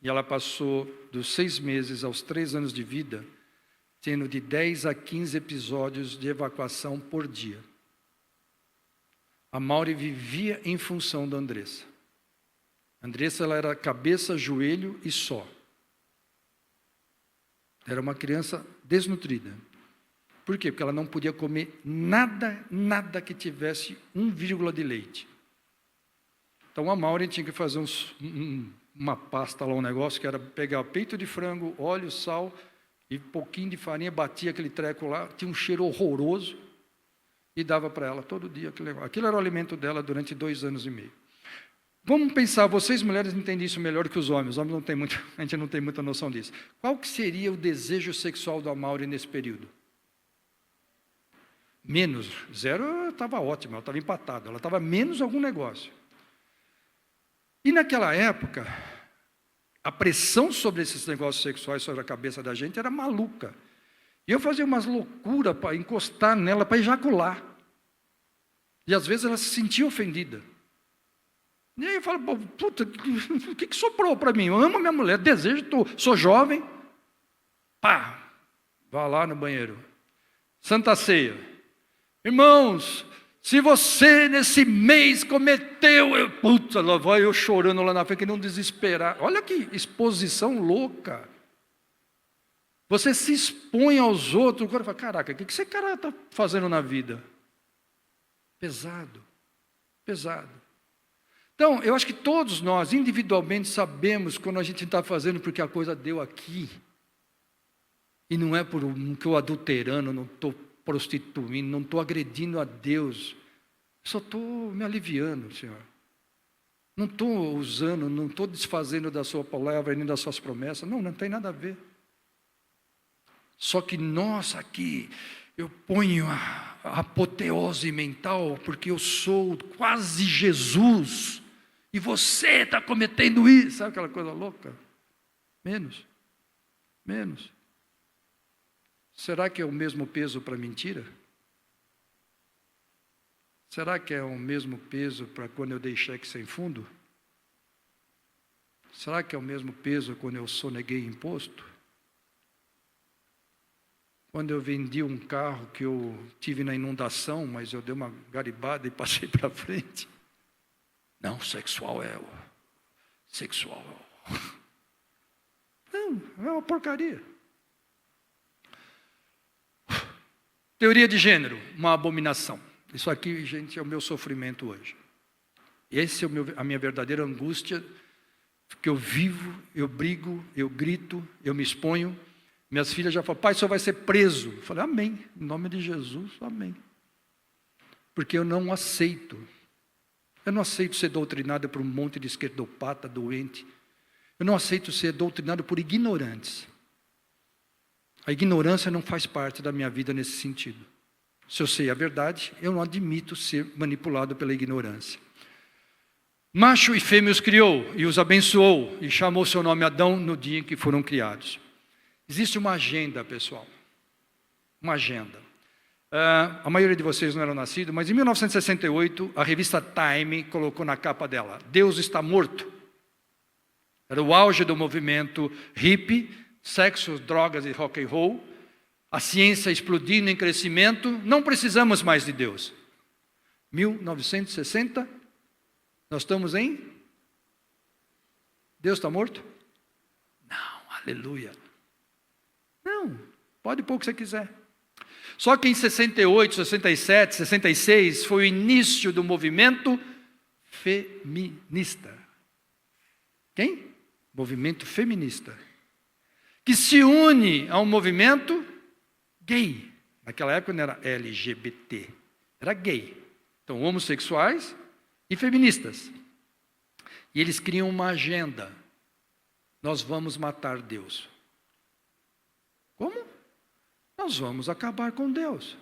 e ela passou dos 6 meses aos 3 anos de vida, tendo de 10 a 15 episódios de evacuação por dia. A Mauri vivia em função da Andressa. A Andressa ela era cabeça, joelho e só. Era uma criança desnutrida. Por quê? Porque ela não podia comer nada que tivesse 1 vírgula de leite. Então a Maureen tinha que fazer uma pasta lá, um negócio que era pegar peito de frango, óleo, sal e pouquinho de farinha, batia aquele treco lá, tinha um cheiro horroroso e dava para ela todo dia. Aquilo era o alimento dela durante 2 anos e meio. Vamos pensar, vocês mulheres entendem isso melhor que os homens. Os homens não têm muito, a gente não tem muita noção disso. Qual que seria o desejo sexual da Maureen nesse período? Menos. 0 estava ótimo, ela estava empatada. Ela estava menos algum negócio. E naquela época, a pressão sobre esses negócios sexuais sobre a cabeça da gente era maluca. E eu fazia umas loucuras para encostar nela, para ejacular. E às vezes ela se sentia ofendida. E aí eu falo, puta, o que soprou para mim? Eu amo minha mulher, desejo, sou jovem. Pá, vá lá no banheiro. Santa Ceia. Irmãos, se você nesse mês cometeu... Puta, lá vai eu chorando lá na frente, que não desesperar. Olha que exposição louca. Você se expõe aos outros. O cara fala, caraca, o que esse cara está fazendo na vida? Pesado, pesado. Então, eu acho que todos nós, individualmente, sabemos quando a gente está fazendo porque a coisa deu aqui. E não é por que eu adulterando, não estou prostituindo, não estou agredindo a Deus. Só estou me aliviando, Senhor. Não estou usando, não estou desfazendo da sua palavra nem das suas promessas. Não tem nada a ver. Só que nós aqui, eu ponho a apoteose mental, porque eu sou quase Jesus, e você está cometendo isso, sabe aquela coisa louca? Menos. Será que é o mesmo peso para mentira? Será que é o mesmo peso para quando eu dei cheque sem fundo? Será que é o mesmo peso quando eu soneguei imposto? Quando eu vendi um carro que eu tive na inundação, mas eu dei uma garibada e passei para frente. Não, sexual é o... Não, é uma porcaria. Teoria de gênero, uma abominação. Isso aqui, gente, é o meu sofrimento hoje. Esse é a minha verdadeira angústia, que eu vivo, eu brigo, eu grito, eu me exponho. Minhas filhas já falam, pai, o senhor vai ser preso. Eu falei, amém, em nome de Jesus, amém. Porque eu não aceito. Eu não aceito ser doutrinado por um monte de esquerdopata doente. Eu não aceito ser doutrinado por ignorantes. A ignorância não faz parte da minha vida nesse sentido. Se eu sei a verdade, eu não admito ser manipulado pela ignorância. Macho e fêmea os criou e os abençoou e chamou seu nome Adão no dia em que foram criados. Existe uma agenda, pessoal. Uma agenda. A maioria de vocês não eram nascidos, mas em 1968, a revista Time colocou na capa dela, Deus está morto. Era o auge do movimento hippie, sexo, drogas e rock and roll, a ciência explodindo em crescimento, não precisamos mais de Deus. 1960, nós estamos em... Deus está morto? Não, aleluia. Não, pode pôr o que você quiser. Só que em 68, 67, 66, foi o início do movimento feminista. Quem? Movimento feminista. Que se une a um movimento gay. Naquela época não era LGBT, era gay. Então, homossexuais e feministas. E eles criam uma agenda. Nós vamos matar Deus. Como? Nós vamos acabar com Deus.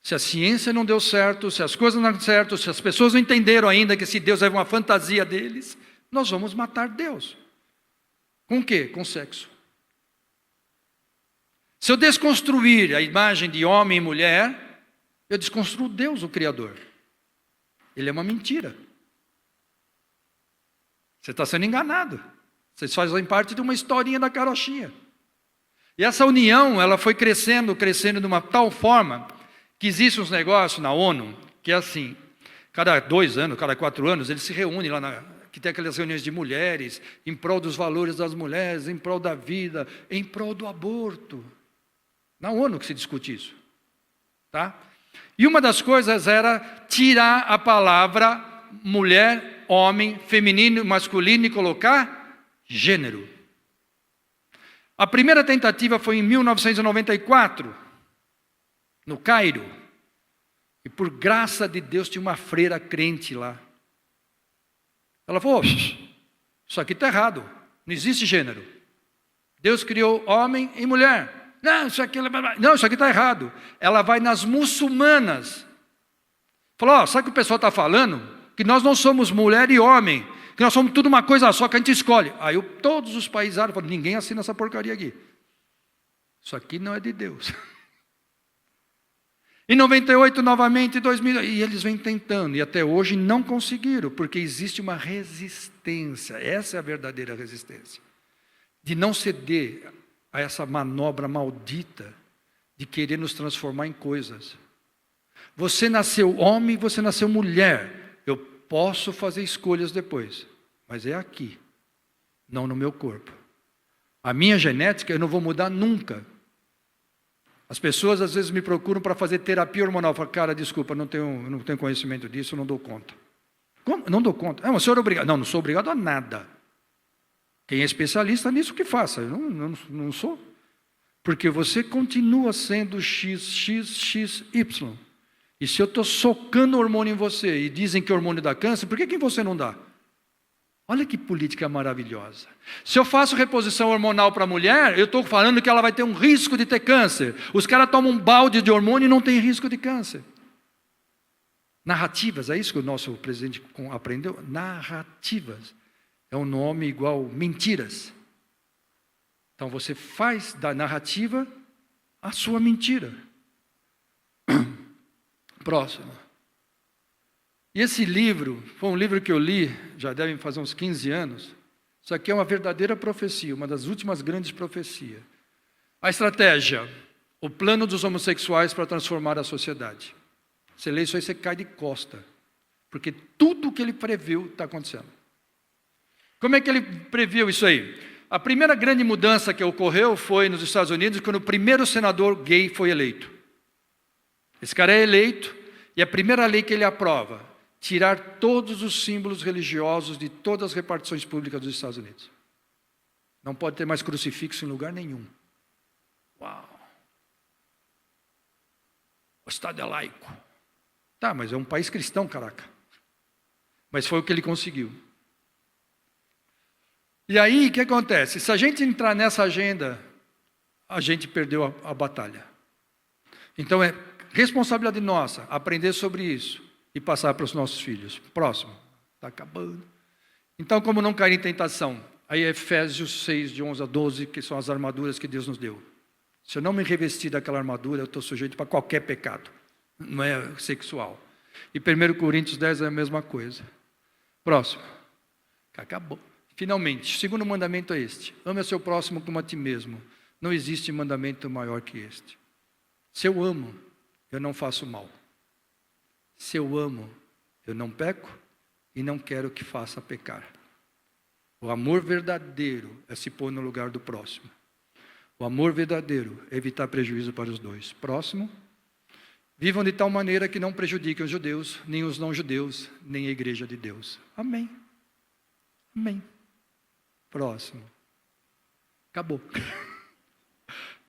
Se a ciência não deu certo, se as coisas não deram certo, se as pessoas não entenderam ainda que esse Deus é uma fantasia deles, nós vamos matar Deus. Com o quê? Com sexo. Se eu desconstruir a imagem de homem e mulher, eu desconstruo Deus, o Criador. Ele é uma mentira. Você está sendo enganado. Vocês fazem parte de uma historinha da carochinha. E essa união, ela foi crescendo de uma tal forma, que existem uns negócios na ONU, que é assim, cada 2 anos, cada 4 anos, eles se reúnem lá, que tem aquelas reuniões de mulheres, em prol dos valores das mulheres, em prol da vida, em prol do aborto. Na ONU que se discute isso. Tá? E uma das coisas era tirar a palavra mulher homem, feminino, masculino e colocar gênero. A primeira tentativa foi em 1994, no Cairo. E por graça de Deus tinha uma freira crente lá. Ela falou, isso aqui está errado, não existe gênero. Deus criou homem e mulher. Não, isso aqui está errado. Ela vai nas muçulmanas. Falou, sabe o que o pessoal está falando? Que nós não somos mulher e homem, que nós somos tudo uma coisa só, que a gente escolhe. Aí todos os países árabes falaram, ninguém assina essa porcaria aqui. Isso aqui não é de Deus. Em 98, novamente, em 2000, e eles vêm tentando, e até hoje não conseguiram, porque existe uma resistência, essa é a verdadeira resistência, de não ceder a essa manobra maldita de querer nos transformar em coisas. Você nasceu homem, você nasceu mulher, eu posso fazer escolhas depois, mas é aqui, não no meu corpo. A minha genética eu não vou mudar nunca. As pessoas às vezes me procuram para fazer terapia hormonal. Eu falo, cara, desculpa, não tenho conhecimento disso, não dou conta. Como? Não dou conta. O senhor é obrigado. Não sou obrigado a nada. Quem é especialista nisso que faça. Eu não sou. Porque você continua sendo XXXY. E se eu estou socando hormônio em você e dizem que o hormônio dá câncer, por que você não dá? Olha que política maravilhosa. Se eu faço reposição hormonal para a mulher, eu estou falando que ela vai ter um risco de ter câncer. Os caras tomam um balde de hormônio e não tem risco de câncer. Narrativas, é isso que o nosso presidente aprendeu? Narrativas. É um nome igual mentiras. Então você faz da narrativa a sua mentira. Próximo. E esse livro, foi um livro que eu li, já devem fazer uns 15 anos. Isso aqui é uma verdadeira profecia, uma das últimas grandes profecias. A estratégia, o plano dos homossexuais para transformar a sociedade. Você lê isso aí, você cai de costa. Porque tudo o que ele previu está acontecendo. Como é que ele previu isso aí? A primeira grande mudança que ocorreu foi nos Estados Unidos, quando o primeiro senador gay foi eleito. Esse cara é eleito, e a primeira lei que ele aprova, tirar todos os símbolos religiosos de todas as repartições públicas dos Estados Unidos. Não pode ter mais crucifixo em lugar nenhum. Uau! O Estado é laico. Tá, mas é um país cristão, caraca. Mas foi o que ele conseguiu. E aí, o que acontece? Se a gente entrar nessa agenda, a gente perdeu a batalha. Então é responsabilidade nossa aprender sobre isso e passar para os nossos filhos. Próximo. Está acabando. Então, como não cair em tentação? Aí Efésios 6, de 11 a 12, que são as armaduras que Deus nos deu. Se eu não me revestir daquela armadura, eu estou sujeito para qualquer pecado. Não é sexual. E 1 Coríntios 10 é a mesma coisa. Próximo. Acabou. Finalmente, o segundo mandamento é este. Ame a seu próximo como a ti mesmo. Não existe mandamento maior que este. Se eu amo, eu não faço mal. Se eu amo, eu não peco e não quero que faça pecar. O amor verdadeiro é se pôr no lugar do próximo. O amor verdadeiro é evitar prejuízo para os dois. Próximo. Vivam de tal maneira que não prejudiquem os judeus, nem os não-judeus, nem a igreja de Deus. Amém. Amém. Próximo. Acabou.